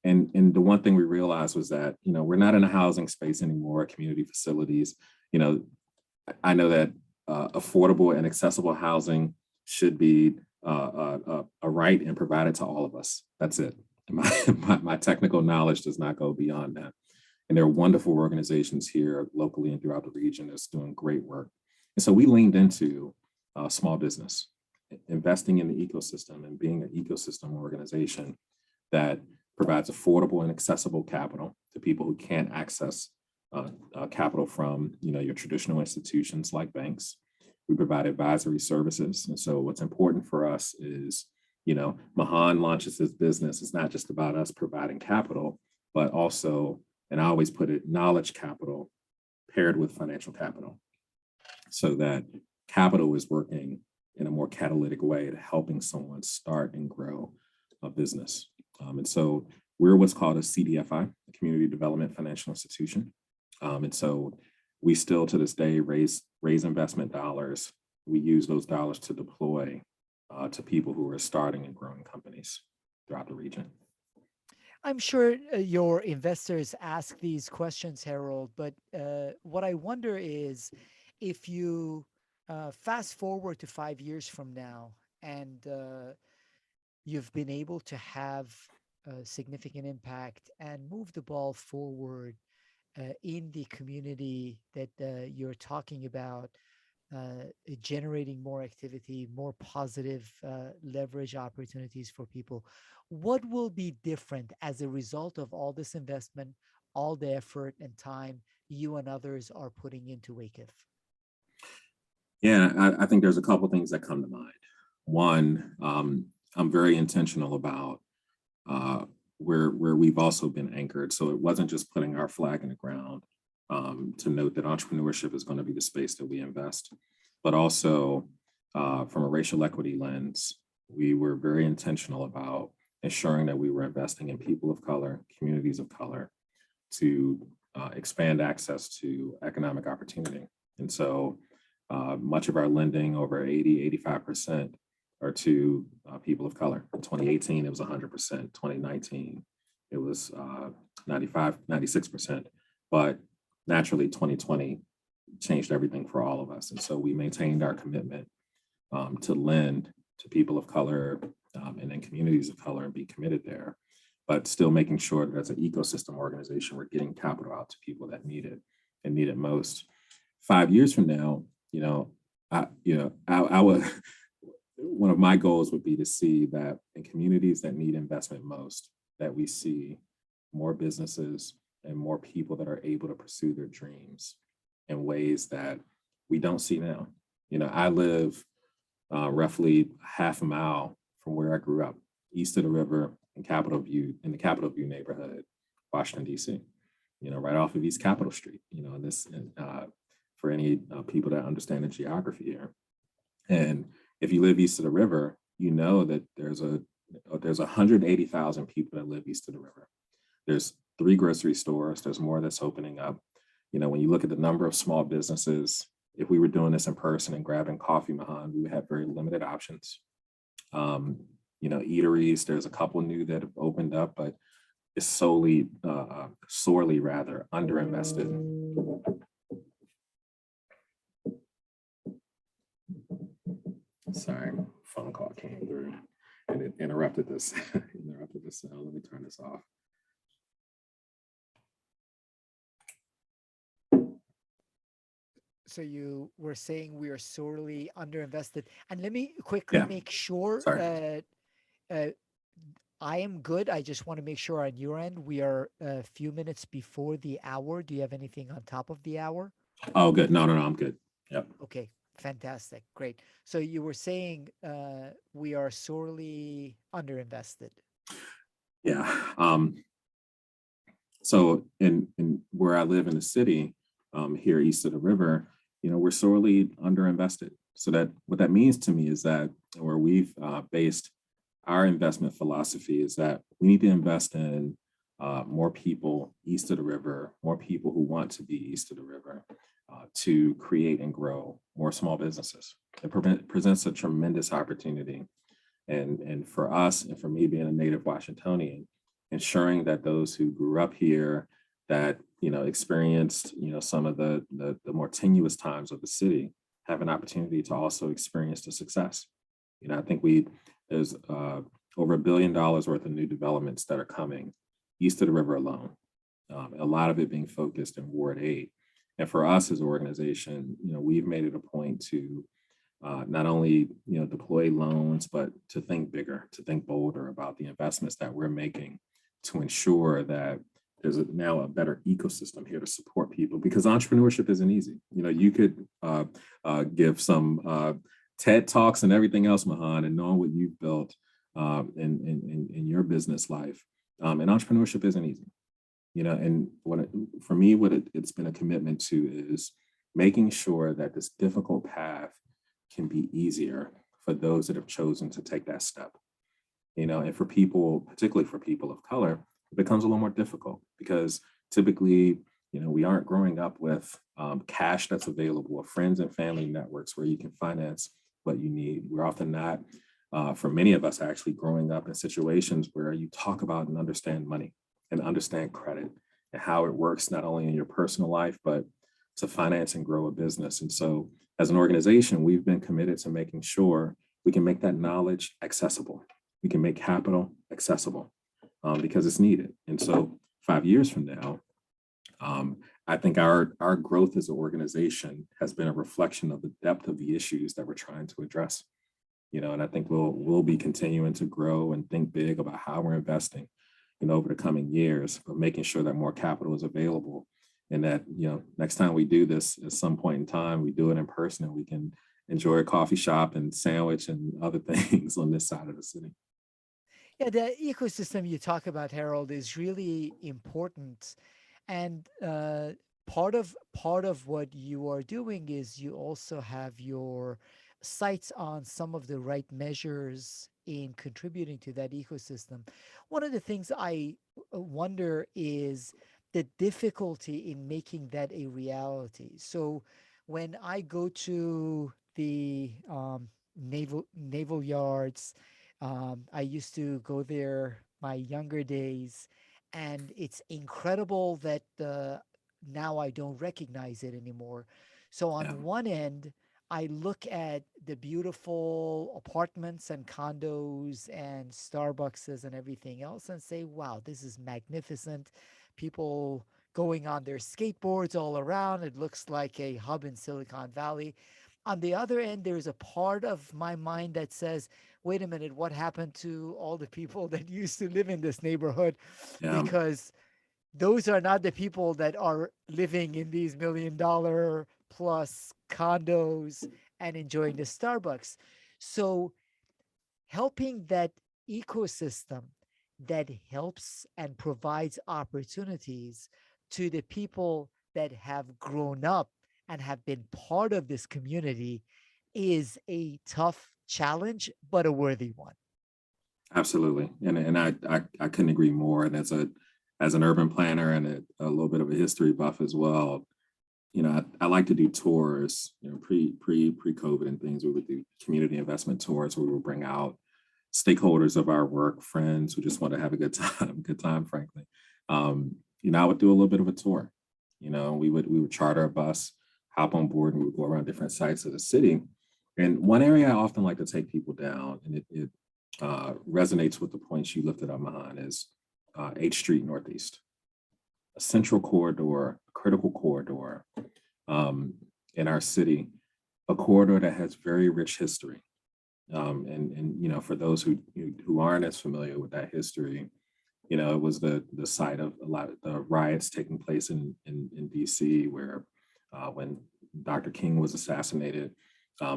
And the one thing we realized was that, we're not in a housing space anymore, community facilities. I know that affordable and accessible housing should be a right and provided to all of us. That's it. My technical knowledge does not go beyond that. And there are wonderful organizations here locally and throughout the region that's doing great work. And so we leaned into small business, investing in the ecosystem and being an ecosystem organization that provides affordable and accessible capital to people who can't access capital from your traditional institutions like banks. We provide advisory services. And so what's important for us is, Mahan launches his business. It's not just about us providing capital, but also, and I always put it, knowledge capital paired with financial capital, so that capital is working in a more catalytic way to helping someone start and grow a business. And so we're what's called a CDFI, a Community Development Financial Institution. And so we still to this day raise investment dollars. We use those dollars to deploy to people who are starting and growing companies throughout the region. I'm sure your investors ask these questions, Harold, but what I wonder is if you fast forward to 5 years from now and you've been able to have a significant impact and move the ball forward in the community that you're talking about, generating more activity, more positive leverage opportunities for people. What will be different as a result of all this investment, all the effort and time you and others are putting into Wacif? Yeah, I think there's a couple things that come to mind. One, I'm very intentional about where we've also been anchored. So it wasn't just putting our flag in the ground to note that entrepreneurship is going to be the space that we invest, but also from a racial equity lens, we were very intentional about ensuring that we were investing in people of color, communities of color, to expand access to economic opportunity. And so much of our lending, over 85%, are to people of color. In 2018, it was 100%. 2019, it was 96%. But naturally, 2020 changed everything for all of us. And so we maintained our commitment to lend to people of color and in communities of color and be committed there, but still making sure that as an ecosystem organization, we're getting capital out to people that need it and need it most. 5 years from now, I would, one of my goals would be to see that in communities that need investment most, that we see more businesses and more people that are able to pursue their dreams in ways that we don't see now. I live roughly half a mile from where I grew up, east of the river in the Capitol View neighborhood, Washington, D.C., right off of East Capitol Street, for any people that understand the geography here. And if you live east of the river, you know that there's 180,000 people that live east of the river. There's 3 grocery stores. There's more that's opening up. When you look at the number of small businesses, if we were doing this in person and grabbing coffee, Mahan, we would have very limited options. Eateries, there's a couple new that have opened up, but it's sorely underinvested. Sorry, phone call came through and it interrupted this. Interrupted this. Let me turn this off. So you were saying we are sorely underinvested. And let me quickly make sure Sorry. I am good. I just want to make sure on your end we are a few minutes before the hour. Do you have anything on top of the hour? Oh, good. No, I'm good. Yep. Okay, fantastic. Great. So you were saying we are sorely underinvested. Yeah. So in where I live in the city, here east of the river, we're sorely underinvested. So that what that means to me is that where we've based our investment philosophy is that we need to invest in more people east of the river, more people who want to be east of the river, to create and grow more small businesses. It presents a tremendous opportunity. And for us, and for me being a native Washingtonian, ensuring that those who grew up here, that experienced some of the more tenuous times of the city, have an opportunity to also experience the success. I think there's over $1 billion worth of new developments that are coming east of the river alone. A lot of it being focused in Ward 8. And for us as an organization, we've made it a point to not only deploy loans, but to think bigger, to think bolder about the investments that we're making to ensure that there's now a better ecosystem here to support people, because entrepreneurship isn't easy. You could give some TED Talks and everything else, Mahan, and knowing what you've built in your business life, and entrepreneurship isn't easy. And for me, it's been a commitment to is making sure that this difficult path can be easier for those that have chosen to take that step. And for people, particularly for people of color, it becomes a little more difficult because typically, we aren't growing up with cash that's available, or friends and family networks where you can finance what you need. We're often not, for many of us, actually growing up in situations where you talk about and understand money and understand credit and how it works, not only in your personal life, but to finance and grow a business. And so as an organization, we've been committed to making sure we can make that knowledge accessible. We can make capital accessible because it's needed. And so 5 years from now, I think our growth as an organization has been a reflection of the depth of the issues that we're trying to address. And I think we'll be continuing to grow and think big about how we're investing, over the coming years, but making sure that more capital is available, and that next time we do this at some point in time, we do it in person and we can enjoy a coffee shop and sandwich and other things on this side of the city. Yeah, the ecosystem you talk about, Harold, is really important. And part of what you are doing is you also have your sights on some of the right measures in contributing to that ecosystem. One of the things I wonder is the difficulty in making that a reality. So when I go to the naval yards, I used to go there my younger days, and it's incredible that now I don't recognize it anymore. So Yeah. on one end, I look at the beautiful apartments and condos and Starbuckses and everything else and say, wow, this is magnificent. People going on their skateboards all around. It looks like a hub in Silicon Valley. On the other end, there's a part of my mind that says, wait a minute, what happened to all the people that used to live in this neighborhood? Yeah. Because those are not the people that are living in these $1 million plus condos and enjoying the Starbucks. So helping that ecosystem that helps and provides opportunities to the people that have grown up and have been part of this community is a tough challenge, but a worthy one. Absolutely. And I couldn't agree more. And as an urban planner and a little bit of a history buff as well, I like to do tours, pre-COVID and things. We would do community investment tours where we would bring out stakeholders of our work, friends who just want to have a good time, frankly. I would do a little bit of a tour. We would charter a bus, hop on board, and we would go around different sites of the city. And one area I often like to take people down, and it resonates with the points you lifted up, Mahan, is H Street Northeast, a central corridor, a critical corridor um, in our city, a corridor that has very rich history. And you know, for those who aren't as familiar with that history, you know, it was the site of a lot of the riots taking place in D.C., where when Dr. King was assassinated,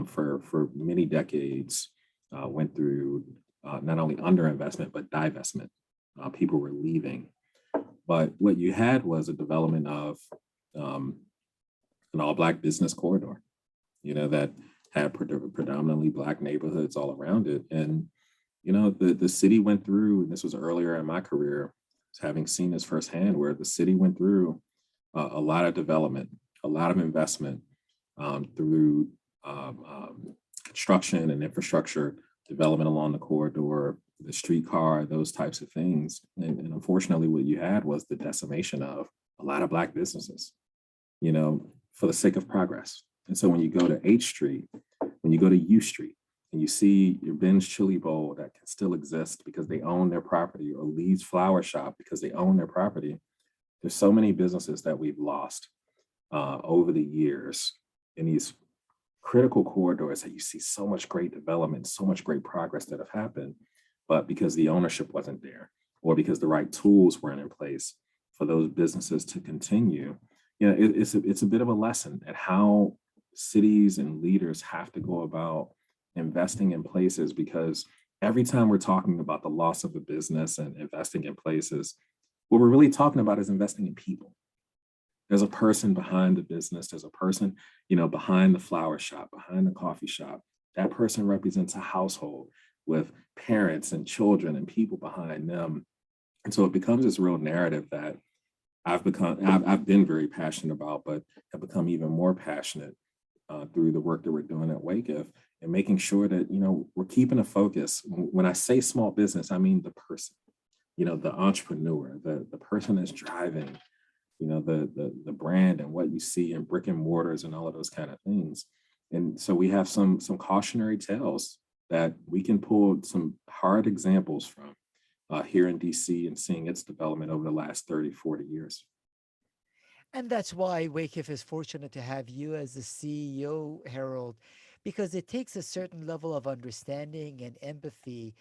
for many decades, went through not only underinvestment but divestment. People were leaving, but what you had was a development of um, an all-Black business corridor, you know, that had predominantly Black neighborhoods all around it. And, you know, the city went through, and this was earlier in my career, having seen this firsthand, where the city went through a lot of development, a lot of investment through construction and infrastructure development along the corridor, the streetcar, those types of things. And unfortunately, what you had was the decimation of a lot of Black businesses, you know, for the sake of progress. And so when you go to H Street, when you go to U Street, and you see your Ben's Chili Bowl that can still exist because they own their property, or Lee's Flower Shop because they own their property, there's so many businesses that we've lost over the years in these critical corridors that you see so much great development, so much great progress that have happened, but because the ownership wasn't there, or because the right tools weren't in place for those businesses to continue, you know, it's a bit of a lesson at how cities and leaders have to go about investing in places, because every time we're talking about the loss of a business and investing in places, what we're really talking about is investing in people. There's a person behind the business. There's a person, you know, behind the flower shop, behind the coffee shop. That person represents a household with parents and children and people behind them. And so it becomes this real narrative that I've been very passionate about, but have become even more passionate through the work that we're doing at Wacif, and making sure that, you know, we're keeping a focus. When I say small business, I mean the person, you know, the entrepreneur, the person that's driving, you know, the brand and what you see in brick and mortars and all of those kind of things. And so we have some cautionary tales that we can pull some hard examples from here in DC, and seeing its development over the last 30, 40 years. And that's why Wacif is fortunate to have you as the CEO, Harold, because it takes a certain level of understanding and empathy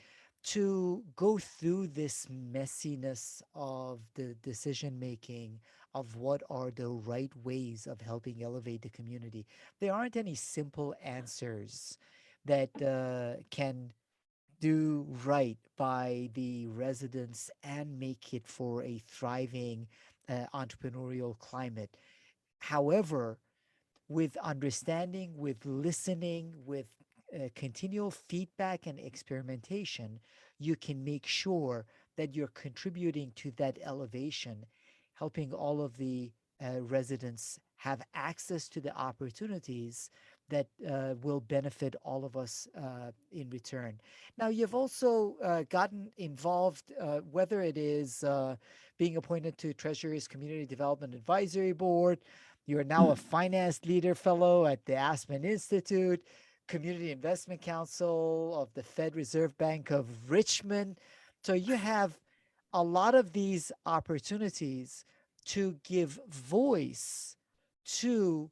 to go through this messiness of the decision making of what are the right ways of helping elevate the community. There aren't any simple answers that can do right by the residents and make it for a thriving entrepreneurial climate. However, with understanding, with listening, with continual feedback and experimentation, you can make sure that you're contributing to that elevation, helping all of the residents have access to the opportunities that will benefit all of us in return. Now, you've also gotten involved, whether it is being appointed to Treasury's Community Development Advisory Board. You are now a finance leader fellow at the Aspen Institute, Community Investment Council of the Fed Reserve Bank of Richmond. So you have a lot of these opportunities to give voice to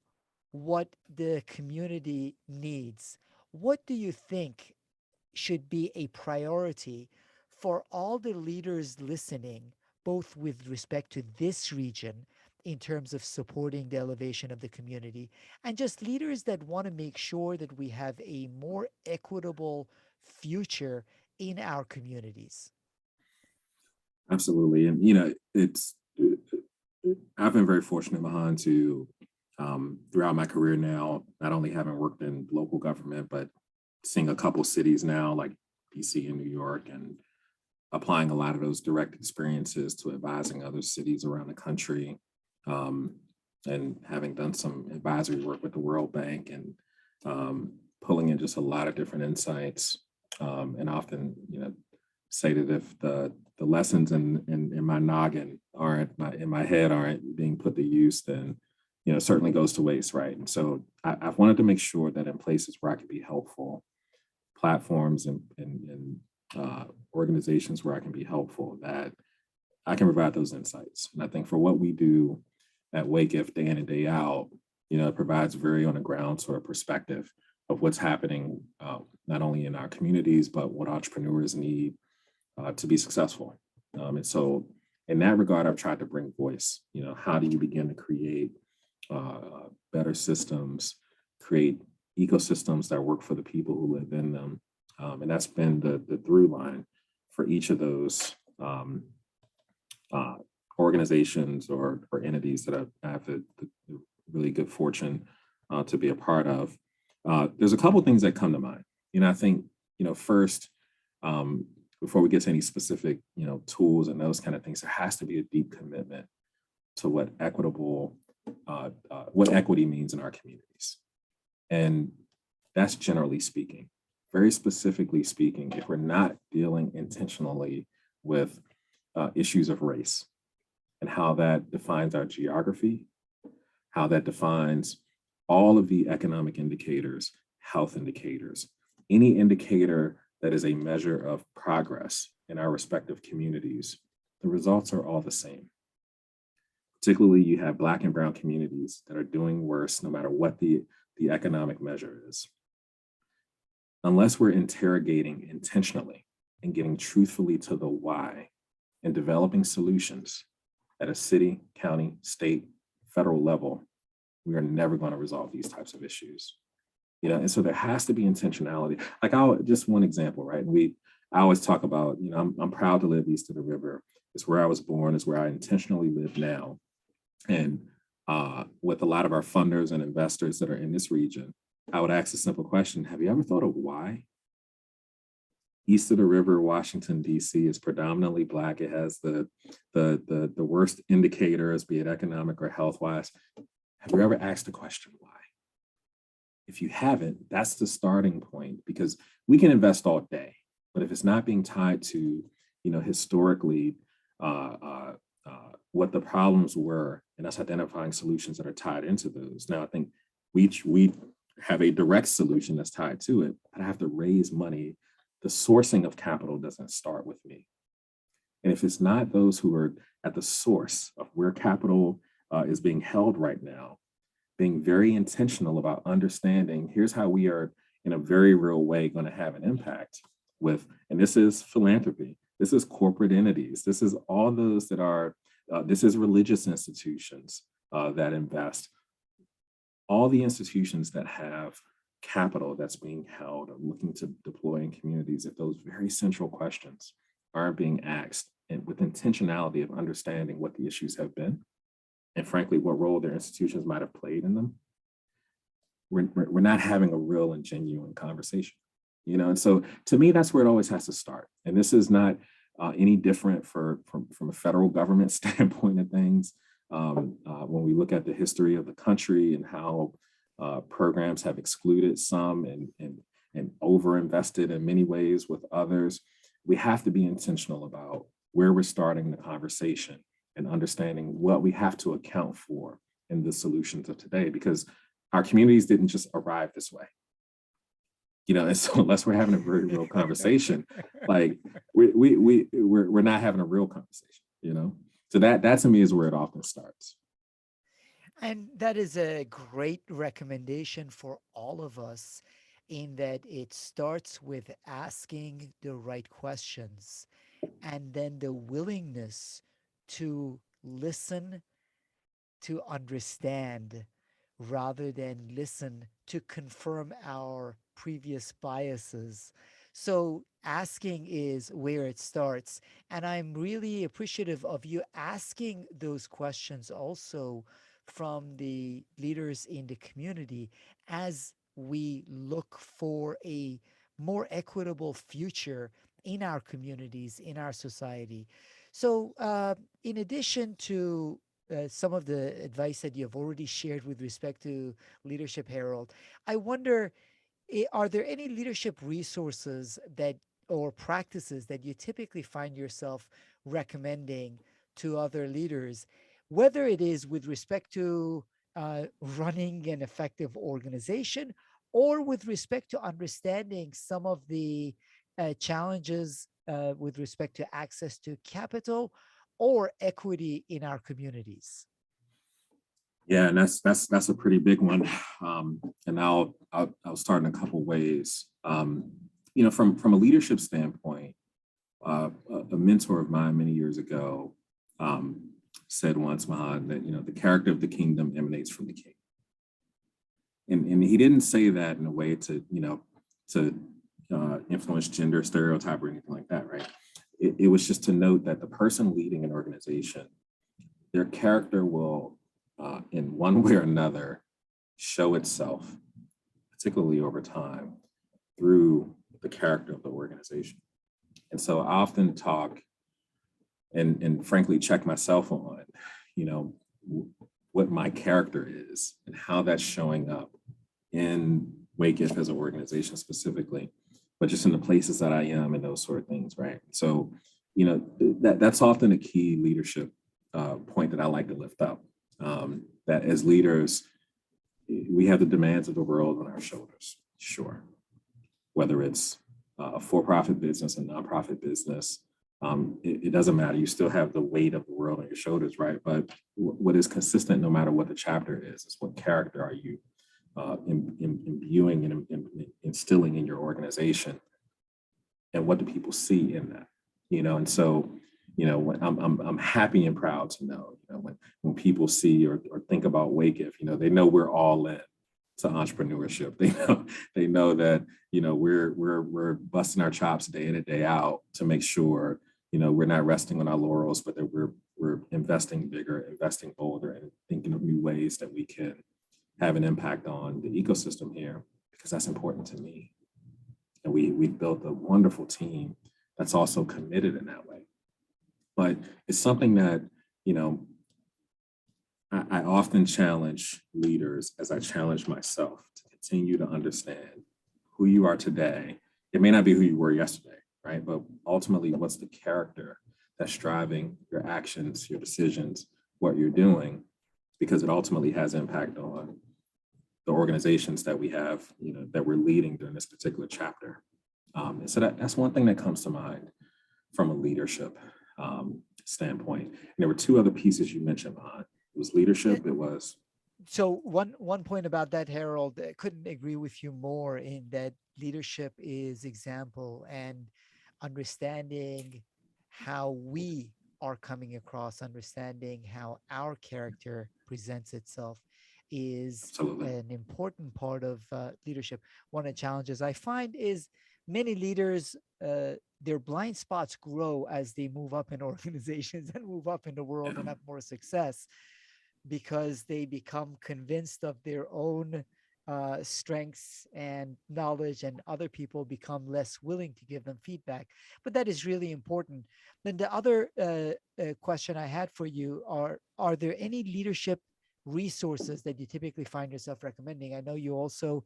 what the community needs. What do you think should be a priority for all the leaders listening, both with respect to this region in terms of supporting the elevation of the community, and just leaders that want to make sure that we have a more equitable future in our communities? Absolutely. And, you know, I've been very fortunate, Mahan, to, throughout my career now, not only having worked in local government, but seeing a couple cities now like DC and New York, and applying a lot of those direct experiences to advising other cities around the country, um, and having done some advisory work with the World Bank, and pulling in just a lot of different insights, and often, you know, say that if the lessons in my noggin aren't in my head aren't being put to use, then certainly goes to waste, right? And so I've wanted to make sure that in places where I can be helpful, platforms and organizations where I can be helpful, that I can provide those insights. And I think for what we do at Wacif day in and day out, it provides very on the ground sort of perspective of what's happening, not only in our communities, but what entrepreneurs need to be successful. And so in that regard, I've tried to bring voice. How do you begin to create better systems, create ecosystems that work for the people who live in them? And that's been the through line for each of those organizations or entities that I have the really good fortune to be a part of. There's a couple of things that come to mind. I think, first, before we get to any specific, tools and those kind of things, there has to be a deep commitment to what equity means in our communities. And that's generally speaking. Very specifically speaking, if we're not dealing intentionally with issues of race and how that defines our geography, how that defines all of the economic indicators, health indicators, any indicator that is a measure of progress in our respective communities, the results are all the same. Particularly, you have Black and Brown communities that are doing worse no matter what the economic measure is. Unless we're interrogating intentionally and getting truthfully to the why and developing solutions at a city, county, state, federal level, we are never going to resolve these types of issues. And so there has to be intentionality. Like just one example, right? I always talk about, I'm proud to live east of the river. It's where I was born, it's where I intentionally live now. And with a lot of our funders and investors that are in this region, I would ask a simple question: have you ever thought of why east of the river, Washington D.C. is predominantly Black? It has the worst indicators, be it economic or health wise. Have you ever asked the question why? If you haven't, that's the starting point, because we can invest all day, but if it's not being tied to, historically, what the problems were, and us identifying solutions that are tied into those. Now, I think we have a direct solution that's tied to it, but I have to raise money. The sourcing of capital doesn't start with me. And if it's not those who are at the source of where capital is being held right now, being very intentional about understanding, here's how we are in a very real way going to have an impact with, and this is philanthropy, this is corporate entities, this is all those that are, this is religious institutions that invest, all the institutions that have capital that's being held or looking to deploy in communities. If those very central questions aren't being asked and with intentionality of understanding what the issues have been, and frankly, what role their institutions might have played in them, we're not having a real and genuine conversation, And so, to me, that's where it always has to start. And this is not any different from a federal government standpoint of things. When we look at the history of the country and how programs have excluded some and overinvested in many ways with others, we have to be intentional about where we're starting the conversation and understanding what we have to account for in the solutions of today, because our communities didn't just arrive this way. And so unless we're having a very real conversation, like we're not having a real conversation, So that to me is where it often starts. And that is a great recommendation for all of us, in that it starts with asking the right questions and then the willingness to listen, to understand, rather than listen to confirm our previous biases. So, asking is where it starts. And I'm really appreciative of you asking those questions also from the leaders in the community, as we look for a more equitable future in our communities, in our society. So, in addition to some of the advice that you have already shared with respect to leadership, Harold, I wonder, are there any leadership resources that or practices that you typically find yourself recommending to other leaders, whether it is with respect to running an effective organization, or with respect to understanding some of the challenges with respect to access to capital or equity in our communities? Yeah, and that's a pretty big one, and I'll start in a couple ways. From a leadership standpoint, a mentor of mine many years ago said once, Mahan, that the character of the kingdom emanates from the king, and he didn't say that in a way to influence gender stereotype or anything like that, right? It was just to note that the person leading an organization, their character will, in one way or another, show itself, particularly over time, through the character of the organization. And so I often talk and frankly check myself on, what my character is and how that's showing up in Wacif as an organization specifically, but just in the places that I am and those sort of things, right? So, that's often a key leadership point that I like to lift up. That as leaders, we have the demands of the world on our shoulders, sure. Whether it's a for-profit business, a nonprofit business, it doesn't matter. You still have the weight of the world on your shoulders, right? But what is consistent, no matter what the chapter is what character are you imbuing and instilling in your organization, and what do people see in that? And so, when I'm happy and proud to know, when people see or think about Wacif, they know we're all in to entrepreneurship. They know that we're busting our chops day in and day out to make sure we're not resting on our laurels, but that we're investing bigger, investing bolder, and thinking of new ways that we can have an impact on the ecosystem here, because that's important to me. And we've built a wonderful team that's also committed in that way. But it's something that I often challenge leaders, as I challenge myself, to continue to understand who you are today. It may not be who you were yesterday, right? But ultimately, what's the character that's driving your actions, your decisions, what you're doing, because it ultimately has impact on the organizations that we have, that we're leading during this particular chapter. And so that's one thing that comes to mind from a leadership standpoint. And there were two other pieces you mentioned, Mahan. It was leadership. It was. So one point about that, Harold, I couldn't agree with you more in that leadership is example, and understanding how we are coming across, understanding how our character presents itself is Absolutely. an important part of leadership. One of the challenges I find is many leaders, their blind spots grow as they move up in organizations and move up in the world Yeah. and have more success, because they become convinced of their own strengths and knowledge, and other people become less willing to give them feedback. But that is really important. Then the other question I had for you are there any leadership resources that you typically find yourself recommending? I know you also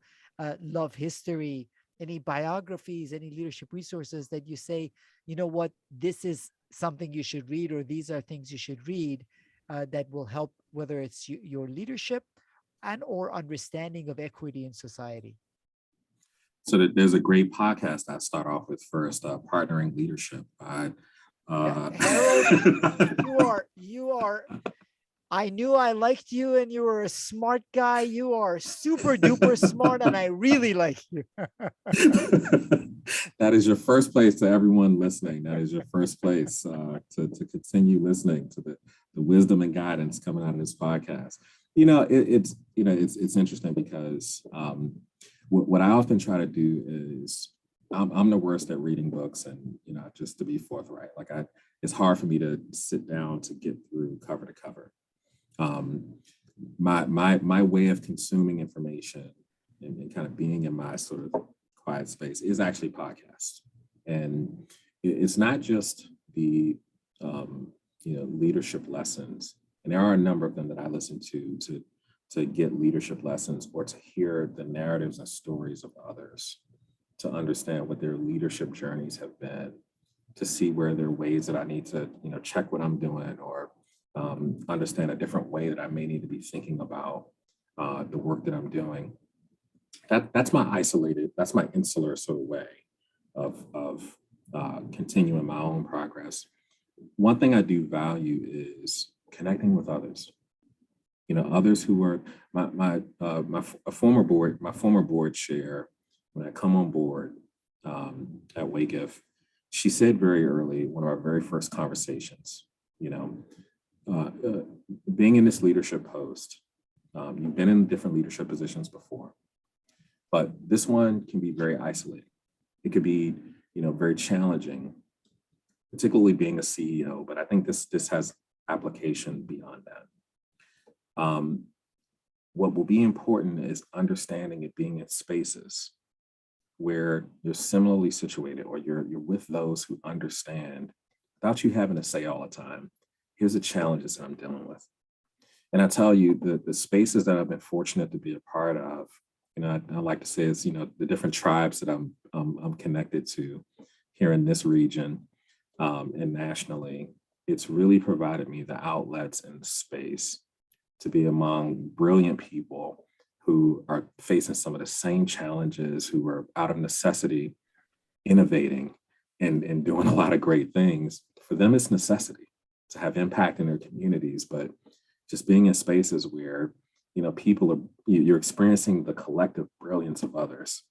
love history. Any biographies, any leadership resources that you say, what, this is something you should read, or these are things you should read that will help, whether it's your leadership and or understanding of equity in society? So there's a great podcast I start off with first, Partnering Leadership by Harold, you are, I knew I liked you and you were a smart guy. You are super duper smart and I really like you. That is your first place to everyone listening. That is your first place to continue listening to the wisdom and guidance coming out of this podcast. It's interesting because what I often try to do is I'm the worst at reading books, and just to be forthright, it's hard for me to sit down to get through cover to cover. My way of consuming information and kind of being in my sort of quiet space is actually podcasts. And it's not just the leadership lessons, and there are a number of them that I listen to get leadership lessons, or to hear the narratives and stories of others, to understand what their leadership journeys have been, to see where there are ways that I need to check what I'm doing, or understand a different way that I may need to be thinking about the work that I'm doing. That's my insular sort of way of continuing my own progress. One thing I do value is connecting with others. You know, others who are a former board chair. When I come on board at Wacif, she said very early, one of our very first conversations, you know, uh, uh, being in this leadership post, you've been in different leadership positions before, but this one can be very isolating. It could be, you know, very challenging, particularly being a CEO. But I think this has application beyond that. Um, what will be important is understanding it being in spaces where you're similarly situated, or you're with those who understand without you having to say all the time, here's the challenges that I'm dealing with. And I tell you, the spaces that I've been fortunate to be a part of, you know, I like to say is, you know, the different tribes that I'm connected to here in this region and nationally. It's really provided me the outlets and the space to be among brilliant people who are facing some of the same challenges, who are out of necessity innovating and doing a lot of great things. For them, it's necessity to have impact in their communities, but just being in spaces where, you know, people are, you're experiencing the collective brilliance of others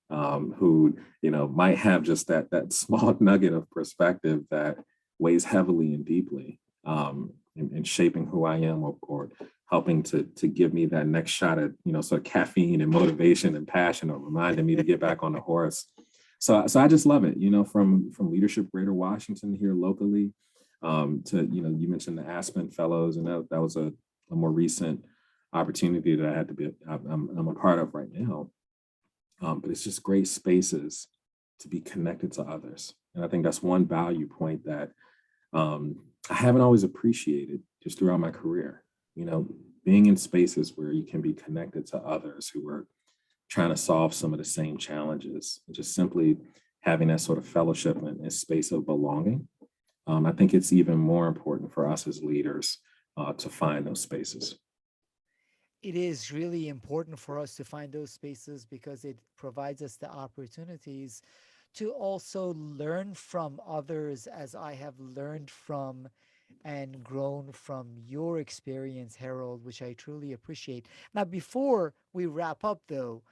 who, you know, might have just that small nugget of perspective that weighs heavily and deeply in shaping who I am, or helping to give me that next shot at, you know, sort of caffeine and motivation and passion, or reminding me to get back on the horse. So I just love it, you know, from leadership Greater Washington here locally to, you know, you mentioned the Aspen Fellows, and that was a more recent opportunity that I had to be, I'm a part of right now. But it's just great spaces to be connected to others. And I think that's one value point that I haven't always appreciated just throughout my career. You know, being in spaces where you can be connected to others who are trying to solve some of the same challenges, and just simply having that sort of fellowship and space of belonging. I think it's even more important for us as leaders to find those spaces. It is really important for us to find those spaces because it provides us the opportunities to also learn from others, as I have learned from and grown from your experience, Harold, which I truly appreciate. Now, before we wrap up, though,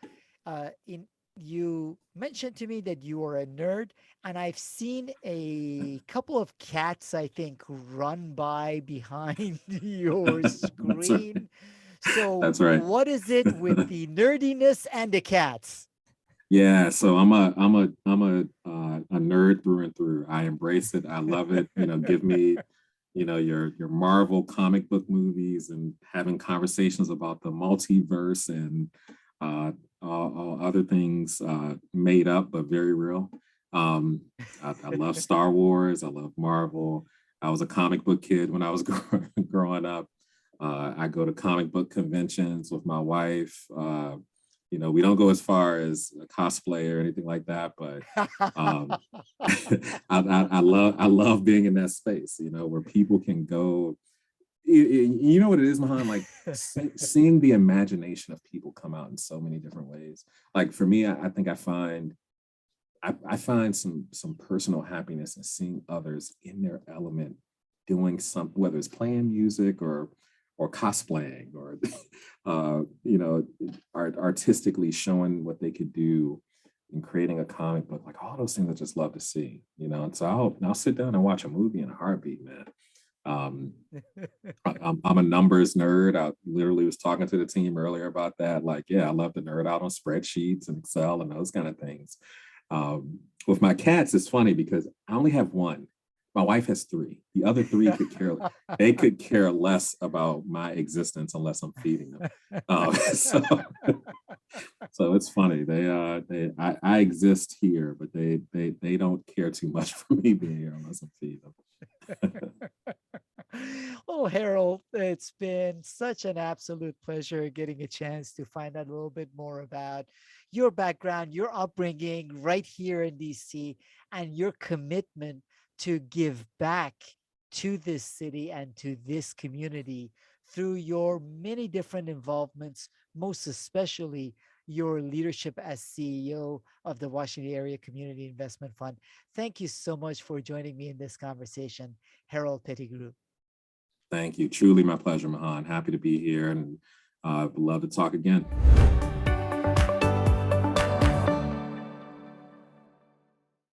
in you mentioned to me that you are a nerd, and I've seen a couple of cats, I think, run by behind your That's right. screen. So, That's right. what is it with the nerdiness and the cats? Yeah, so I'm a nerd through and through. I embrace it. I love it. You know, give me, you know, your Marvel comic book movies, and having conversations about the multiverse and uh, all other things made up but very real. Um, I love Star Wars. I love Marvel. I was a comic book kid when I was growing up. I go to comic book conventions with my wife. You know, we don't go as far as a cosplay or anything like that, but um, I love being in that space, you know, where people can go. You know what it is, Mahan? Like seeing the imagination of people come out in so many different ways. Like for me, I think I find some personal happiness in seeing others in their element, doing something, whether it's playing music or cosplaying, or you know, artistically showing what they could do in creating a comic book. Like all those things I just love to see, you know. And so I'll sit down and watch a movie in a heartbeat, man. Um, I'm a numbers nerd. I literally was talking to the team earlier about that. Like, yeah, I love to nerd out on spreadsheets and Excel and those kind of things. With my cats, it's funny because I only have one. My wife has three. The other three they could care less about my existence unless I'm feeding them. So, so it's funny. I exist here, but they don't care too much for me being here unless I'm feeding them. Oh, Harold, it's been such an absolute pleasure getting a chance to find out a little bit more about your background, your upbringing right here in DC, and your commitment to give back to this city and to this community through your many different involvements, most especially your leadership as CEO of the Washington Area Community Investment Fund. Thank you so much for joining me in this conversation, Harold Pettigrew. Thank you. Truly my pleasure, Mahan. Happy to be here, and would love to talk again.